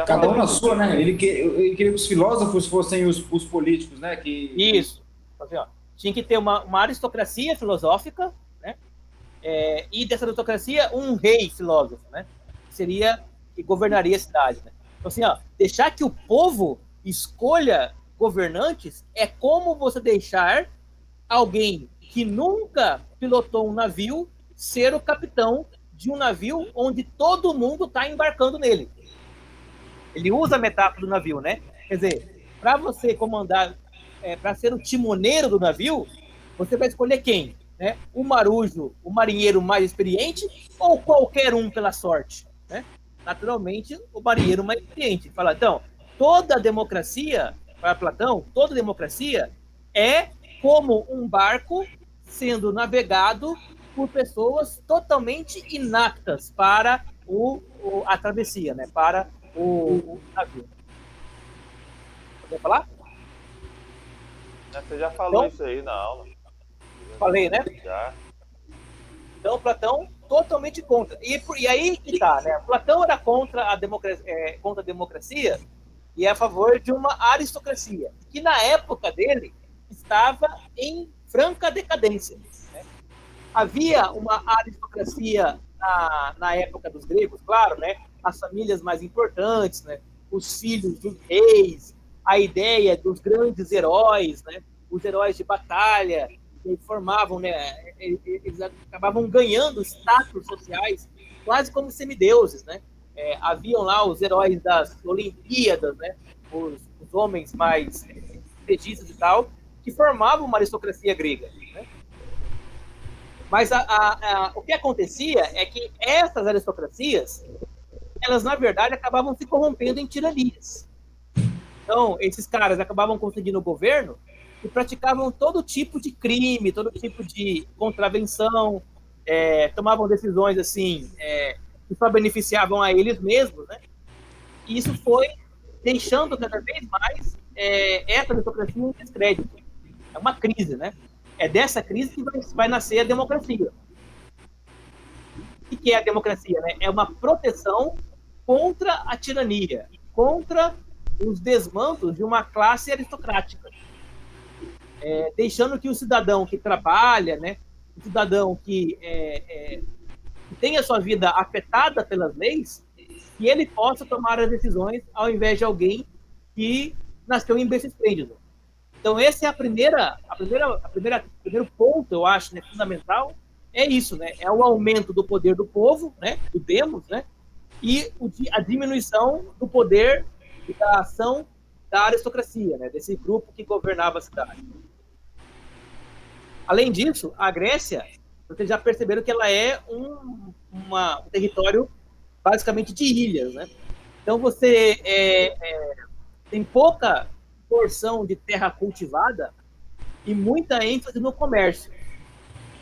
Cada um na sua, né? Ele queria que os filósofos fossem os políticos, né? Isso. Assim, tinha que ter uma aristocracia filosófica, né? E dessa aristocracia, um rei filósofo, né? Que governaria a cidade, né? Então, assim, deixar que o povo escolha governantes é como você deixar alguém que nunca pilotou um navio ser o capitão de um navio onde todo mundo está embarcando nele. Ele usa a metáfora do navio, né? Quer dizer, para você comandar, para ser o timoneiro do navio, você vai escolher quem? Né? O marujo, o marinheiro mais experiente, ou qualquer um pela sorte, né? Naturalmente, o marinheiro mais experiente. Fala, então, toda democracia, para Platão, toda democracia é como um barco sendo navegado por pessoas totalmente inaptas para a travessia, né? Para o navio. Quer falar? Você já falou isso aí na aula. Falei, né? Já. Então, Platão totalmente contra. E aí que tá, né? Platão era contra a democracia e a favor de uma aristocracia, que na época dele estava em franca decadência. Né? Havia uma aristocracia na época dos gregos, claro, né? As famílias mais importantes, né? Os filhos dos reis, a ideia dos grandes heróis, né? Os heróis de batalha, que formavam, né? Eles acabavam ganhando status sociais, quase como semideuses, né? Haviam lá os heróis das Olimpíadas, né? Os homens mais registas e tal, que formavam uma aristocracia grega, né? Mas o que acontecia é que essas aristocracias, elas, na verdade, acabavam se corrompendo em tiranias. Então, esses caras acabavam conseguindo o governo e praticavam todo tipo de crime, todo tipo de contravenção, tomavam decisões assim, que só beneficiavam a eles mesmos, né? E isso foi deixando cada vez mais essa aristocracia em descrédito. É uma crise, né? É dessa crise que vai nascer a democracia. O que é a democracia, né? É uma proteção contra a tirania, contra os desmandos de uma classe aristocrática. Deixando que o cidadão que trabalha, né? O cidadão que tem a sua vida afetada pelas leis, que ele possa tomar as decisões ao invés de alguém que nasceu em berço esplêndido. Então, esse é o primeiro ponto, eu acho, né, fundamental, é isso, né? É o aumento do poder do povo, né, do demos, né, e a diminuição do poder e da ação da aristocracia, né, desse grupo que governava a cidade. Além disso, a Grécia, vocês já perceberam que ela é um território basicamente de ilhas, né? Então, você tem pouca porção de terra cultivada e muita ênfase no comércio.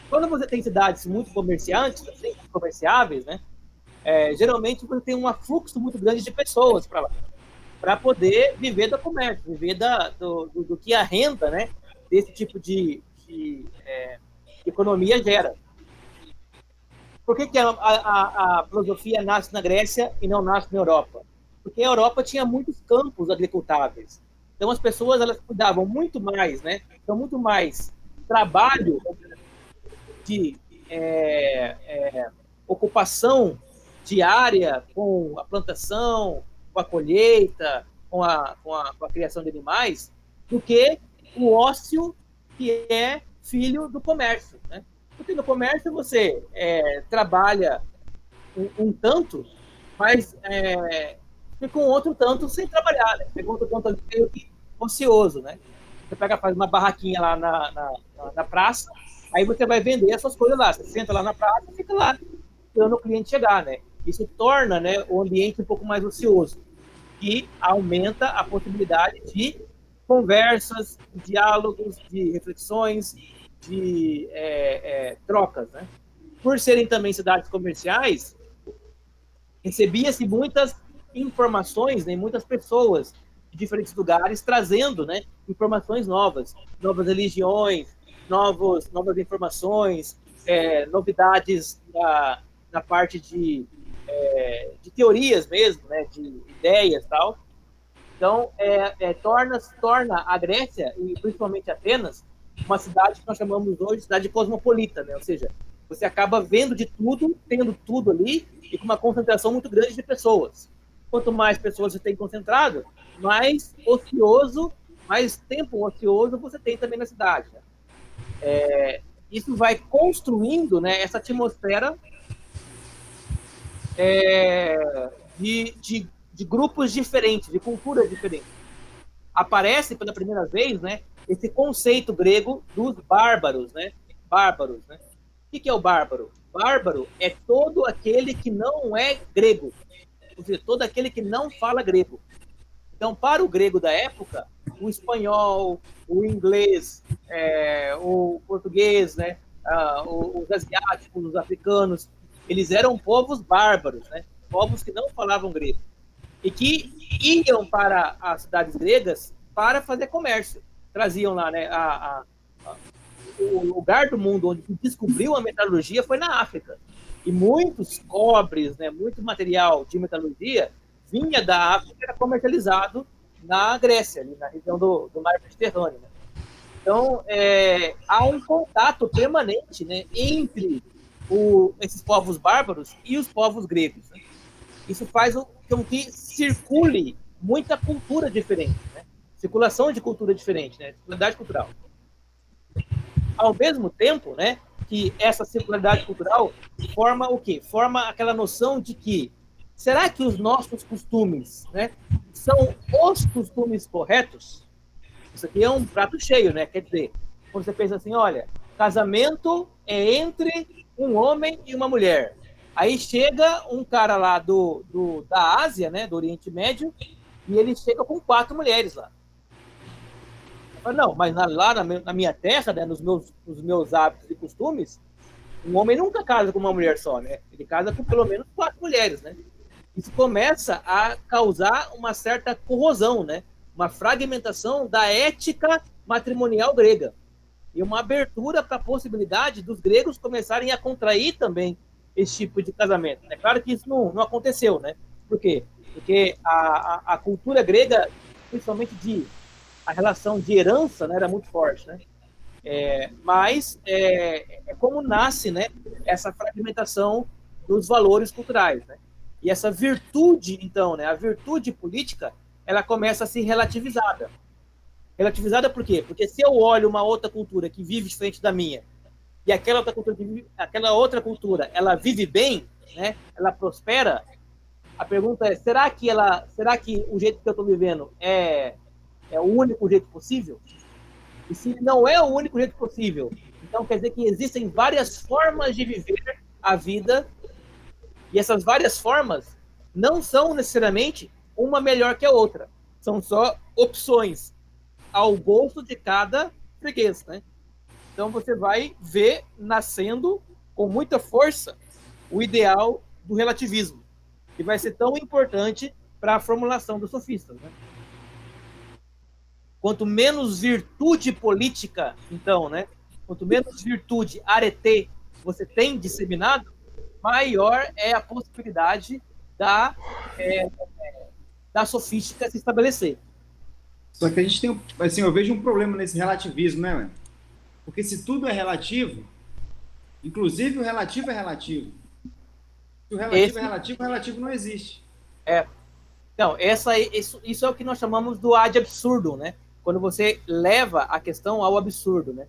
Quando você tem cidades muito comerciantes, assim, comerciáveis, né, geralmente você tem um afluxo muito grande de pessoas para lá, para poder viver do comércio, viver do que a renda, né, desse tipo de economia gera. Por que a filosofia nasce na Grécia e não nasce na Europa? Porque a Europa tinha muitos campos agricultáveis. Então, as pessoas, elas cuidavam muito mais, né? Então, muito mais trabalho de ocupação diária com a plantação, com a colheita, com a criação de animais, do que o ócio que é filho do comércio, né? Porque no comércio você trabalha um tanto, mas fica um outro tanto sem trabalhar, né? Fica um outro tanto ali meio que ocioso, né? Você faz uma barraquinha lá na praça, aí você vai vender as suas coisas lá. Você senta lá na praça e fica lá esperando o cliente chegar, né? Isso torna, né, o ambiente um pouco mais ocioso e aumenta a possibilidade de conversas, diálogos, de reflexões, de trocas, né? Por serem também cidades comerciais, recebia-se muitas informações, né, muitas pessoas de diferentes lugares trazendo, né, informações novas religiões, novas informações, novidades na parte de teorias mesmo, né, de ideias e tal. Então, torna a Grécia, e principalmente Atenas, uma cidade que nós chamamos hoje de cidade cosmopolita, né? Ou seja, você acaba vendo de tudo, tendo tudo ali, e com uma concentração muito grande de pessoas. Quanto mais pessoas você tem concentrado, mais tempo ocioso você tem também na cidade, né? Isso vai construindo, né, essa atmosfera de grupos diferentes, de culturas diferentes. Aparece pela primeira vez, né, esse conceito grego dos bárbaros, né? Bárbaros, né? O que é o bárbaro? Bárbaro é todo aquele que não é grego, ou seja, todo aquele que não fala grego. Então, para o grego da época, o espanhol, o inglês, o português, né, os asiáticos, os africanos, eles eram povos bárbaros, né, povos que não falavam grego, e que iam para as cidades gregas para fazer comércio. Traziam lá, né, o lugar do mundo onde se descobriu a metalurgia foi na África. E muitos cobres, né, muito material de metalurgia vinha da África e era comercializado na Grécia, ali na região do mar Mediterrâneo, né? Então, há um contato permanente, né, entre esses povos bárbaros e os povos gregos, né? Isso faz com que circule muita cultura diferente, né? Circulação de cultura diferente, né? Circularidade cultural. Ao mesmo tempo, né, que essa circularidade cultural forma o quê? Forma aquela noção de que será que os nossos costumes, né, são os costumes corretos? Isso aqui é um prato cheio, né? Quer dizer, quando você pensa assim, olha, casamento é entre um homem e uma mulher. Aí chega um cara lá da Ásia, né, do Oriente Médio, e ele chega com 4 mulheres lá. Não, mas lá na minha terra, né, nos meus hábitos e costumes, um homem nunca casa com uma mulher só, né? Ele casa com pelo menos 4 mulheres, né? Isso começa a causar uma certa corrosão, né? Uma fragmentação da ética matrimonial grega e uma abertura para a possibilidade dos gregos começarem a contrair também esse tipo de casamento. É claro que isso não aconteceu, né? Por quê? Porque a cultura grega, principalmente a relação de herança, né, era muito forte, né? Mas é como nasce, né, essa fragmentação dos valores culturais, né? E essa virtude, então, né, a virtude política, ela começa a ser relativizada. Relativizada por quê? Porque se eu olho uma outra cultura que vive diferente da minha, e aquela outra cultura, ela vive bem, né, ela prospera, a pergunta é, será que o jeito que eu estou vivendo é o único jeito possível? E se não é o único jeito possível, então quer dizer que existem várias formas de viver a vida, e essas várias formas não são necessariamente uma melhor que a outra. São só opções ao gosto de cada freguês, né? Então você vai ver nascendo com muita força o ideal do relativismo, que vai ser tão importante para a formulação dos sofistas, né? Quanto menos virtude política, então, né? Quanto menos virtude, arete, você tem disseminado, maior é a possibilidade da sofística se estabelecer. Só que a gente tem, assim, eu vejo um problema nesse relativismo, né, mano? Porque se tudo é relativo, inclusive o relativo é relativo. Se o relativo é relativo, o relativo não existe. Então, isso é o que nós chamamos do ad absurdum, né? Quando você leva a questão ao absurdo, né?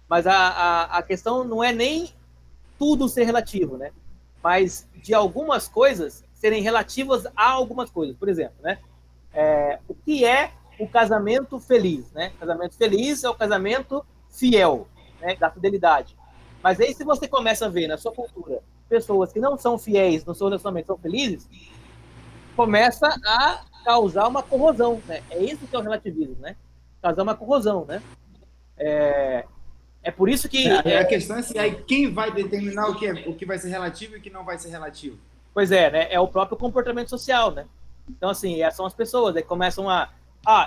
Mas a questão não é nem tudo ser relativo, né? Mas de algumas coisas serem relativas a algumas coisas. Por exemplo, né? O que é o casamento feliz, né? Casamento feliz é o casamento fiel, né? Da fidelidade. Mas aí, se você começa a ver na sua cultura pessoas que não são fiéis no seu relacionamento, são felizes, começa a causar uma corrosão, né? É isso que é o relativismo, né? Causar uma corrosão, né? É por isso que... A questão é assim, aí quem vai determinar o que vai ser relativo e o que não vai ser relativo? Pois é, né? É o próprio comportamento social, né? Então, assim, são as pessoas que começam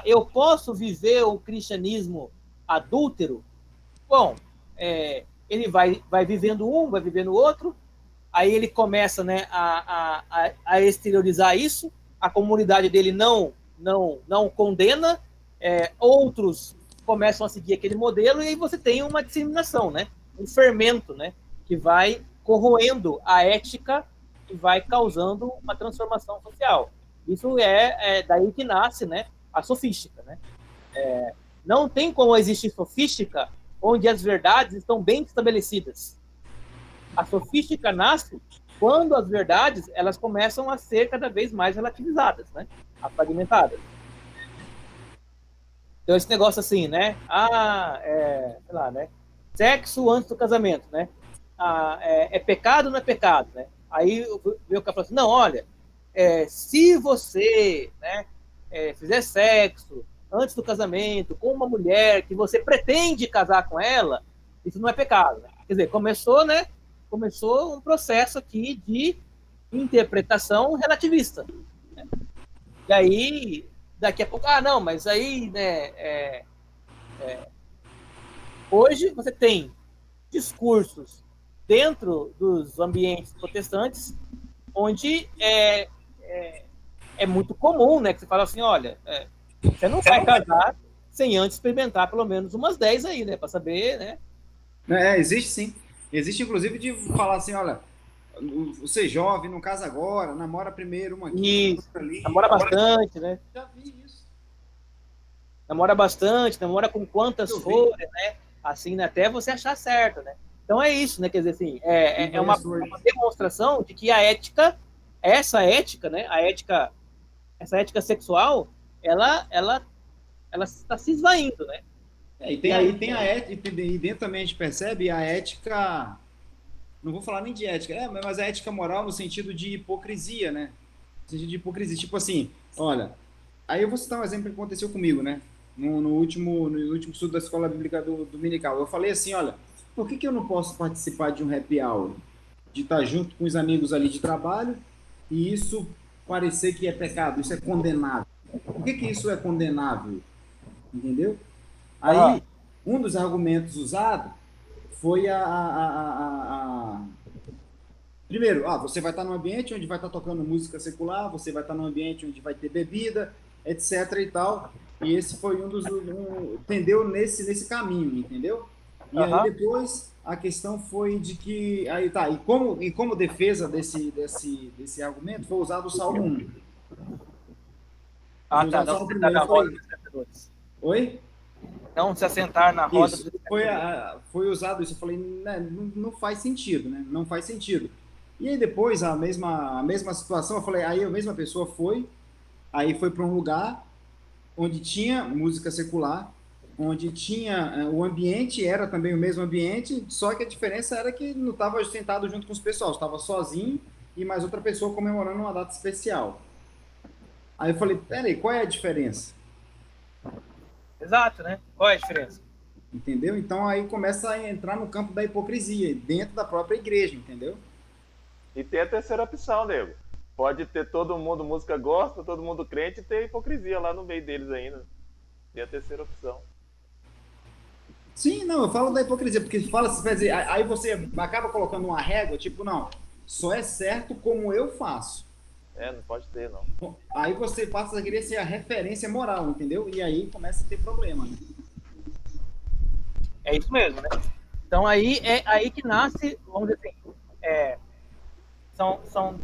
eu posso viver o cristianismo adúltero? Bom, ele vai vivendo um, vai vivendo o outro, aí ele começa, né, a exteriorizar isso, a comunidade dele não condena, outros começam a seguir aquele modelo, e aí você tem uma disseminação, né, um fermento, né, que vai corroendo a ética e vai causando uma transformação social. Isso é daí que nasce, né, a sofística, né? Não tem como existir sofística onde as verdades estão bem estabelecidas. A sofística nasce quando as verdades elas começam a ser cada vez mais relativizadas, né? Fragmentadas. Então esse negócio assim, né? Sei lá, né? Sexo antes do casamento, né? É pecado ou não é pecado, né? Aí o cara fala assim, não, olha, se você, né, fizer sexo antes do casamento com uma mulher que você pretende casar com ela, isso não é pecado, né? Quer dizer, começou um processo aqui de interpretação relativista, né? E aí, daqui a pouco, não, mas aí, né, hoje você tem discursos dentro dos ambientes protestantes onde é muito comum, né, que você fala assim, olha, você não vai casar sem antes experimentar pelo menos umas 10 aí, né, para saber, né? Existe sim. Existe, inclusive, de falar assim, olha, você é jovem, não casa agora, namora primeiro uma aqui, Isso. outra ali. Namora bastante, né? Já vi isso. Namora bastante, namora com quantas Eu vi. forem, né? Assim, né? Até você achar certo, né? Então é isso, né? Quer dizer, assim, é uma demonstração de que a ética, essa ética, né? Essa ética sexual, ela está se esvaindo, né? E tem aí tem a ética, e dentro também a gente percebe a ética, não vou falar nem de ética, mas a ética moral no sentido de hipocrisia, né? No sentido de hipocrisia, tipo assim, olha, aí eu vou citar um exemplo que aconteceu comigo, né? No último estudo da escola bíblica dominical. Eu falei assim, olha, por que eu não posso participar de um happy hour? De estar junto com os amigos ali de trabalho e isso parecer que é pecado, isso é condenável. Por que isso é condenável? Entendeu? Aí, um dos argumentos usados foi primeiro, você vai estar num ambiente onde vai estar tocando música secular, você vai estar num ambiente onde vai ter bebida, etc e tal. E esse foi tendeu nesse caminho, entendeu? E aí depois a questão foi de que aí tá, e como defesa desse argumento foi usado o Salmo 1. Ah, tá. Não se sentar na roda dos vencedores. Oi? Não se assentar na roda Isso. dos vencedores. Foi usado isso. Eu falei, né, não faz sentido, né? Não faz sentido. E aí depois, a mesma situação, eu falei, aí a mesma pessoa foi para um lugar onde tinha música secular, onde tinha, o ambiente era também o mesmo ambiente, só que a diferença era que não estava sentado junto com os pessoal, estava sozinho e mais outra pessoa comemorando uma data especial. Aí eu falei, peraí, qual é a diferença? Exato, né? Qual é a diferença? Entendeu? Então aí começa a entrar no campo da hipocrisia, dentro da própria igreja, entendeu? E tem a terceira opção, nego. Pode ter todo mundo música gosta, todo mundo crente e ter hipocrisia lá no meio deles ainda. Tem a terceira opção. Sim, não, eu falo da hipocrisia, porque aí você acaba colocando uma régua, tipo, não, só é certo como eu faço. Não pode ter, não. Aí você passa a querer ser a referência moral, entendeu? E aí começa a ter problema, né? É isso mesmo, né? Então aí é aí que nasce, vamos dizer assim, são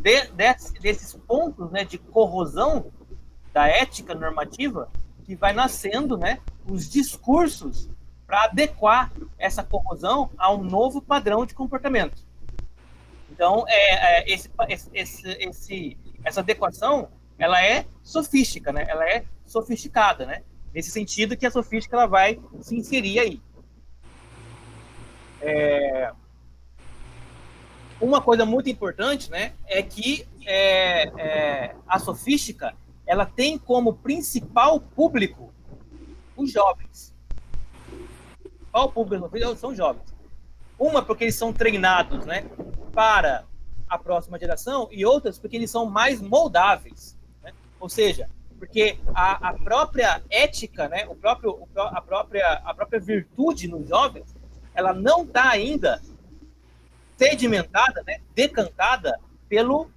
desses pontos, né, de corrosão da ética normativa que vai nascendo, né, os discursos para adequar essa corrosão a um novo padrão de comportamento. Então, essa adequação, ela é sofística, né? Ela é sofisticada, né? Nesse sentido que a sofística ela vai se inserir aí. Uma coisa muito importante, né, é que a sofística ela tem como principal público os jovens. Qual o público são jovens? Uma porque eles são treinados, né, para a próxima geração e outras porque eles são mais moldáveis, né? Ou seja, porque a própria ética, né, a própria virtude nos jovens, ela não está ainda sedimentada, né, decantada pelo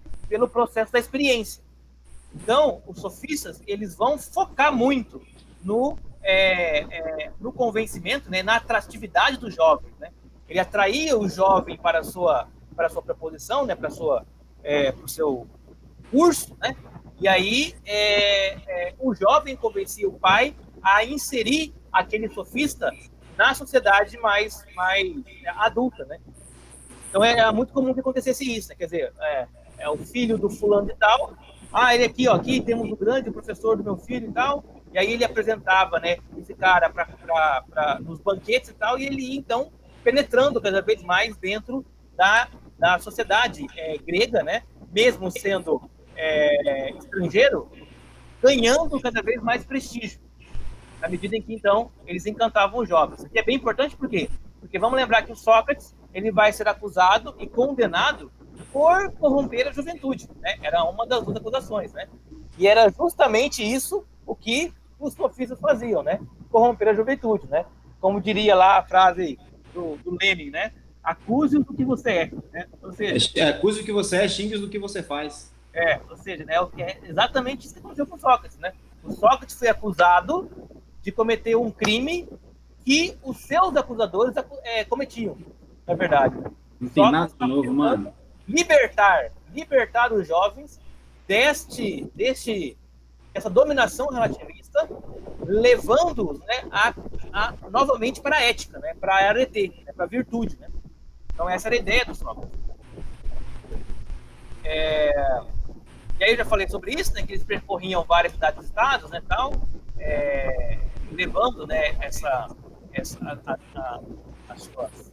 processo da experiência. Então, os sofistas eles vão focar muito no convencimento, né, na atratividade do jovem, né? Ele atraía o jovem para a sua proposição, né, para o seu curso, né? E aí o jovem convencia o pai a inserir aquele sofista na sociedade mais adulta, né? Então é muito comum que acontecesse isso, né? Quer dizer, é o filho do fulano de tal, ele aqui temos o grande professor do meu filho e tal, e aí ele apresentava, né, esse cara nos banquetes e tal, e ele ia, então, penetrando cada vez mais dentro da sociedade grega, né, mesmo sendo estrangeiro, ganhando cada vez mais prestígio, na medida em que, então, eles encantavam os jovens. Isso aqui é bem importante, por quê? Porque vamos lembrar que o Sócrates ele vai ser acusado e condenado por corromper a juventude, né? Era uma das duas acusações, né? E era justamente isso o que os sofistas faziam, né? Corromper a juventude, né? Como diria lá a frase do Lenin, né? Acuse-o do que você é, né? Ou seja, acuse o que você é, xingue do que você faz. Ou seja, né? É exatamente isso que aconteceu com o Sócrates, né? O Sócrates foi acusado de cometer um crime que os seus acusadores cometiam, na verdade. Não tem nada novo, mano. Libertar os jovens dessa dominação relativista, levando-os, né, novamente para a ética, né, para a arete, né, para a virtude. Né? Então, essa era a ideia do Sócrates. E aí eu já falei sobre isso, né, que eles percorriam várias cidades-estados, né, tal, levando, né, as suas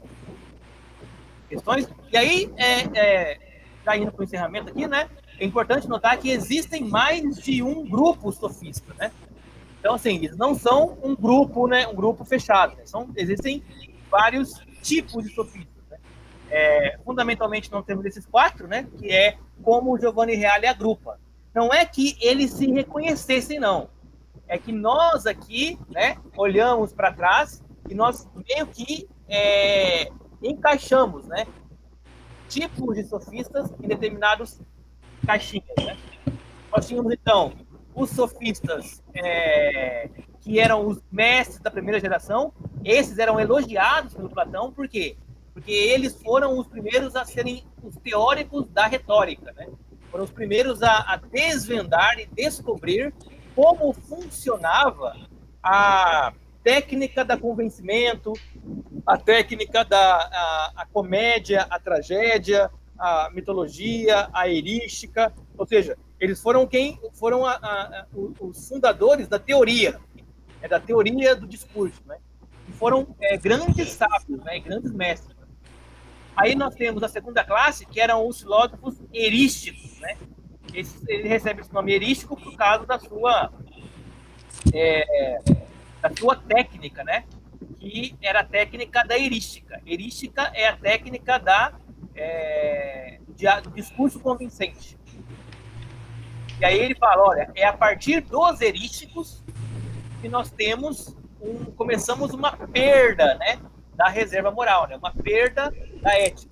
questões. E aí, já indo para o encerramento aqui, né, é importante notar que existem mais de um grupo sofista, né? Então, assim, eles não são um grupo, né, um grupo fechado. Né? Existem vários tipos de sofistas. Né? Fundamentalmente, nós temos esses 4, né, que é como o Giovanni Reale agrupa. Não é que eles se reconhecessem, não. É que nós aqui, né, olhamos para trás e nós meio que encaixamos, né, tipos de sofistas em determinados caixinhas. Né? Nós tínhamos, então, os sofistas que eram os mestres da primeira geração. Esses eram elogiados pelo Platão, por quê? Porque eles foram os primeiros a serem os teóricos da retórica, né? Foram os primeiros a desvendar e descobrir como funcionava a técnica da convencimento, a técnica da comédia, a tragédia, a mitologia, a erística. Ou seja, eles foram os fundadores da teoria, da teoria do discurso, né? E foram grandes sábios, né? Grandes mestres. Aí nós temos a segunda classe, que eram os filósofos erísticos, né? Ele recebe esse nome erístico por causa da sua técnica, né? Que era a técnica da erística. Erística é a técnica do discurso convincente. E aí ele fala, olha, é a partir dos erísticos que nós começamos uma perda, né, da reserva moral, né, uma perda da ética.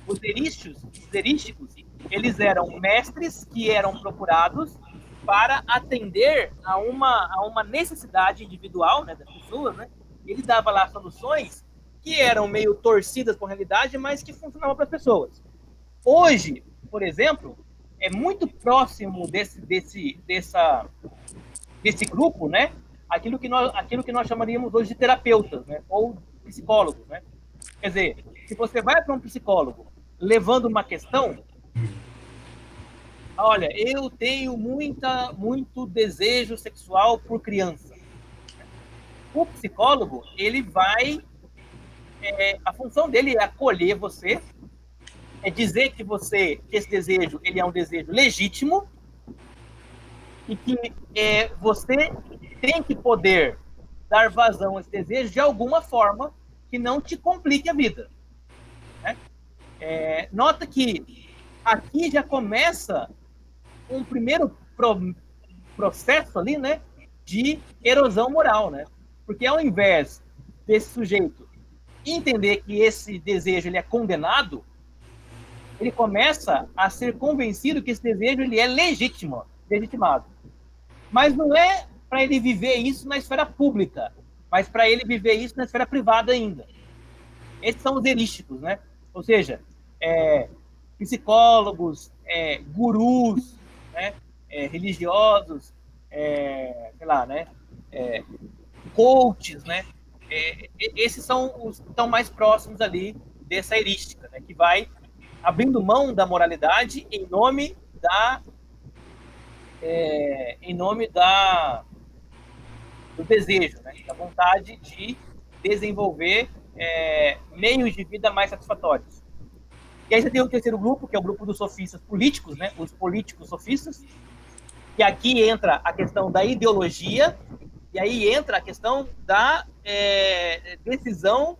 Os erísticos, eles eram mestres que eram procurados para atender a uma necessidade individual, né, das pessoas, né? Ele dava lá soluções que eram meio torcidas com a realidade, mas que funcionavam para as pessoas. Hoje, por exemplo, é muito próximo desse grupo, né? Aquilo que nós chamaríamos hoje de terapeutas, né? Ou psicólogos, né? Quer dizer, se você vai para um psicólogo levando uma questão, olha, eu tenho muito desejo sexual por criança. O psicólogo, ele vai... a função dele é acolher você, é dizer que esse desejo ele é um desejo legítimo e que você tem que poder dar vazão a esse desejo de alguma forma que não te complique a vida. Né? Nota que aqui já começa um primeiro processo ali, né, de erosão moral, né? Porque ao invés desse sujeito entender que esse desejo ele é condenado, ele começa a ser convencido que esse desejo ele é legitimado. Mas não é para ele viver isso na esfera pública, mas para ele viver isso na esfera privada ainda. Esses são os erísticos, né? Ou seja, psicólogos, gurus, né? Religiosos, sei lá, né? Coaches, né? Esses são os que estão mais próximos ali dessa erística, né? Que vai abrindo mão da moralidade em nome do desejo, né? Da vontade de desenvolver meios de vida mais satisfatórios. E aí você tem o terceiro grupo, que é o grupo dos sofistas políticos, né? Os políticos sofistas, que aqui entra a questão da ideologia, e aí entra a questão da decisão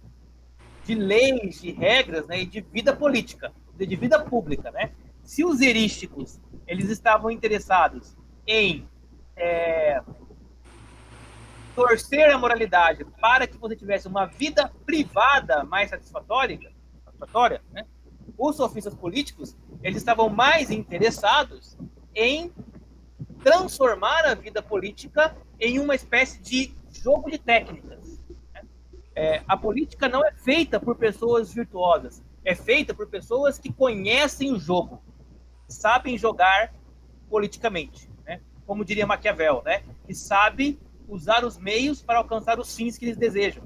de leis, de regras, né? E de vida política, de vida pública, né? Se os erísticos eles estavam interessados em torcer a moralidade para que você tivesse uma vida privada mais satisfatória, né? Os sofistas políticos eles estavam mais interessados em transformar a vida política em uma espécie de jogo de técnicas. Né? A política não é feita por pessoas virtuosas. é feita por pessoas que conhecem o jogo, sabem jogar politicamente, né? Como diria Maquiavel, né? Que sabe usar os meios para alcançar os fins que eles desejam.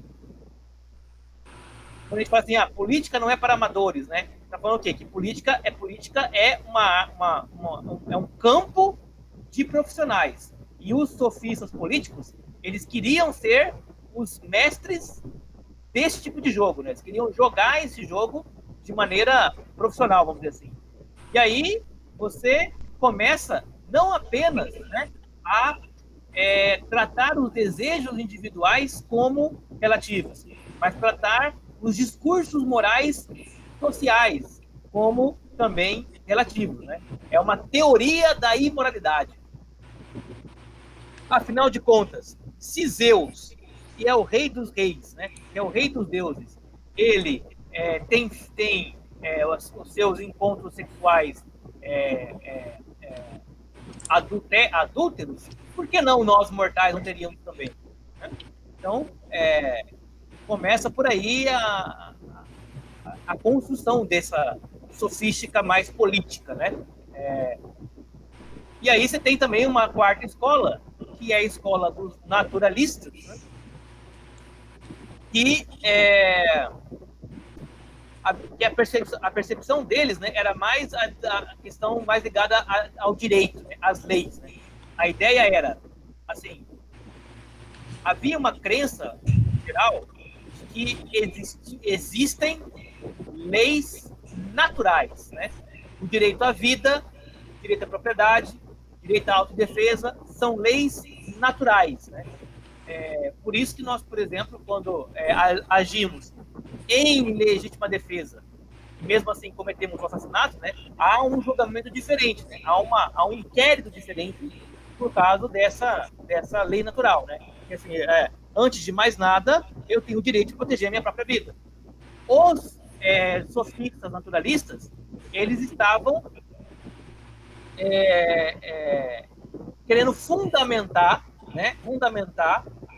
Quando a gente fala assim, política não é para amadores, né? Tá falando o quê? Que política é um campo de profissionais. E os sofistas políticos, eles queriam ser os mestres desse tipo de jogo, né? Eles queriam jogar esse jogo de maneira profissional, vamos dizer assim. E aí você começa não apenas, né, a tratar os desejos individuais como relativos, mas tratar os discursos morais sociais como também relativos, né? É uma teoria da imoralidade. Afinal de contas, se Zeus, que é o rei dos reis, né, que é o rei dos deuses, ele tem os seus encontros sexuais adúlteros, por que não nós mortais não teríamos também? Né? Então, começa por aí a construção dessa sofística mais política, né? E aí você tem também uma quarta escola, que é a escola dos naturalistas, né? Que a percepção deles, né, era mais a questão mais ligada ao direito, né, às leis. Né? A ideia era, assim, havia uma crença geral que existem leis naturais, né? O direito à vida, o direito à propriedade, o direito à autodefesa, são leis naturais, né? Por isso que nós, por exemplo, quando agimos em legítima defesa, mesmo assim cometemos um assassinato, né, há um julgamento diferente, né? Há um inquérito diferente por causa dessa lei natural, né? Porque, assim, antes de mais nada, eu tenho o direito de proteger a minha própria vida. Os sofistas naturalistas, eles estavam querendo fundamentar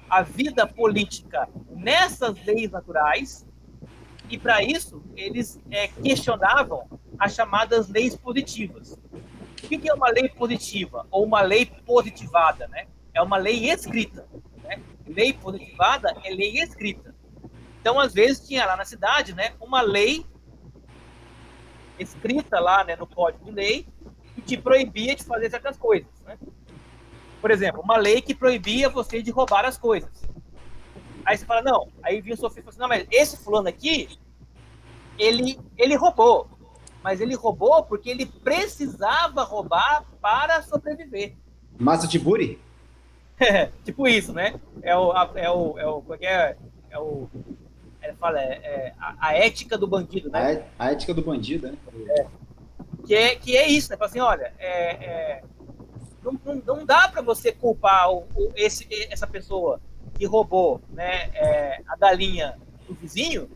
a vida política nessas leis naturais, e para isso eles questionavam as chamadas leis positivas. O que é uma lei positiva ou uma lei positivada, né? É uma lei escrita, né? Lei positivada é lei escrita. Então, às vezes, tinha lá na cidade, né, uma lei escrita lá, né, no Código de Lei, que te proibia de fazer certas coisas, né? Por exemplo, uma lei que proibia você de roubar as coisas. Aí você fala, não, aí vinha o sofista e falou assim, não, mas esse fulano aqui, ele roubou, mas ele roubou porque ele precisava roubar para sobreviver. Massa Tiburi? Tipo isso, né? A ética do bandido, né? A ética do bandido, né? Que é isso, né? Fala assim, olha, não dá para você culpar essa pessoa que roubou, né, a galinha do vizinho,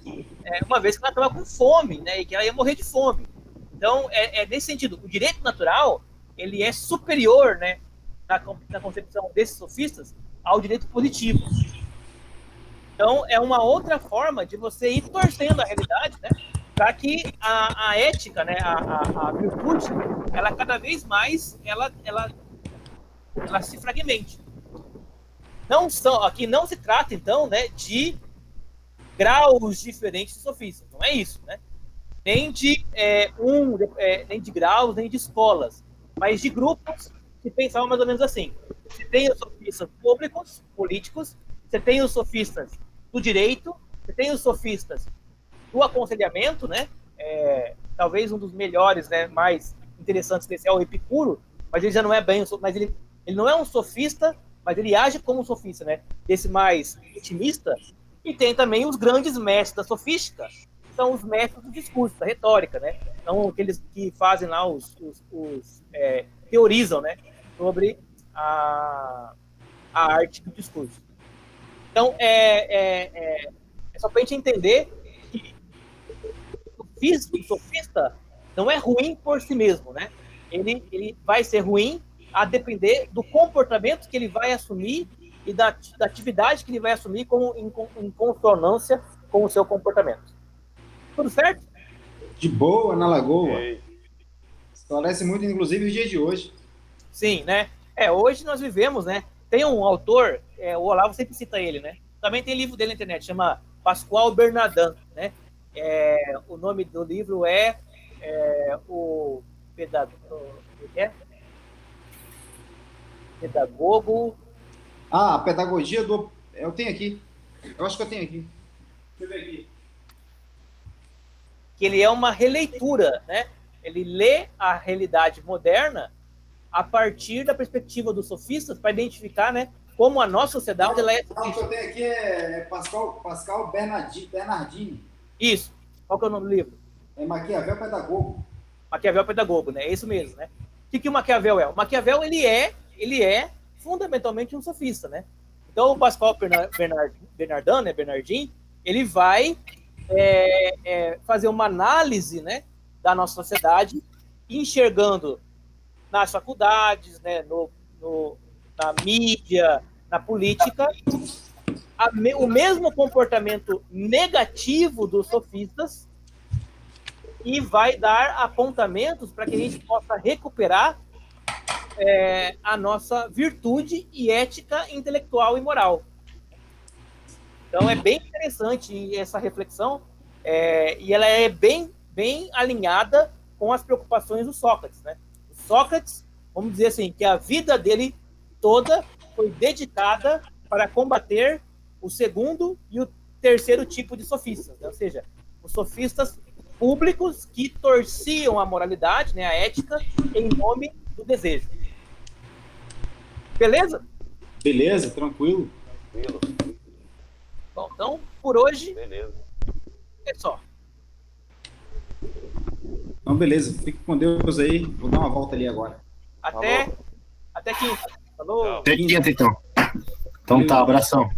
uma vez que ela estava com fome, né, e que ela ia morrer de fome. Então, nesse sentido, o direito natural, ele é superior, né, na concepção desses sofistas, ao direito positivo. Então, é uma outra forma de você ir torcendo a realidade, né, para que a ética, né, a virtude, ela cada vez mais, ela se fragmente. Aqui não se trata, então, né, de graus diferentes de sofistas, não é isso, né? Nem de nem de graus, nem de escolas, mas de grupos que pensavam mais ou menos assim. Você tem os sofistas públicos, políticos, você tem os sofistas do direito, você tem os sofistas do aconselhamento, né? Talvez um dos melhores, né, mais interessantes desse é o Epicuro, mas ele já não é bem, mas ele não é um sofista, mas ele age como um sofista, né? Desse mais intimista. E tem também os grandes mestres da sofística, que são os mestres do discurso, da retórica, né? São aqueles que fazem lá teorizam, né, sobre a arte do discurso. Então, é só para a gente entender que o sofista não é ruim por si mesmo, né? Ele vai ser ruim a depender do comportamento que ele vai assumir e da atividade que ele vai assumir em consonância com o seu comportamento. Tudo certo? De boa, na Lagoa. Ei, Esclarece muito, inclusive, o dia de hoje. Sim, né? Hoje nós vivemos, né? Tem um autor, o Olavo sempre cita ele, né? Também tem livro dele na internet, chama Pascoal Bernardin, né? O nome do livro o Pedagogo. Ah, a pedagogia do. Eu tenho aqui. Eu acho que eu tenho aqui. Deixa eu ver aqui. Que ele é uma releitura, né? Ele lê a realidade moderna a partir da perspectiva dos sofistas para identificar, né, como a nossa sociedade ela é. O que eu tenho aqui é Pascal Bernardini. Isso. Qual que é o nome do livro? É Maquiavel Pedagogo. Maquiavel Pedagogo, né? É isso mesmo, né? O que o Maquiavel é? O Maquiavel ele é fundamentalmente um sofista, né? Então o Pascal Bernardin, né, Bernardin, ele vai fazer uma análise, né, da nossa sociedade, enxergando nas faculdades, né, na mídia, na política, o mesmo comportamento negativo dos sofistas e vai dar apontamentos para que a gente possa recuperar a nossa virtude e ética intelectual e moral. Então é bem interessante essa reflexão e ela é bem alinhada com as preocupações do Sócrates, né? O Sócrates, vamos dizer assim, que a vida dele toda foi dedicada para combater o segundo e o terceiro tipo de sofistas, né? Ou seja, os sofistas públicos que torciam a moralidade, né, a ética, em nome do desejo. Beleza? Beleza, tranquilo. tranquilo. Bom, então, por hoje, Beleza. é só. Então, beleza. Fique com Deus aí. Vou dar uma volta ali agora. Até Falou. quinta. Falou. Tchau. Até quinta, então. Então tá, abração.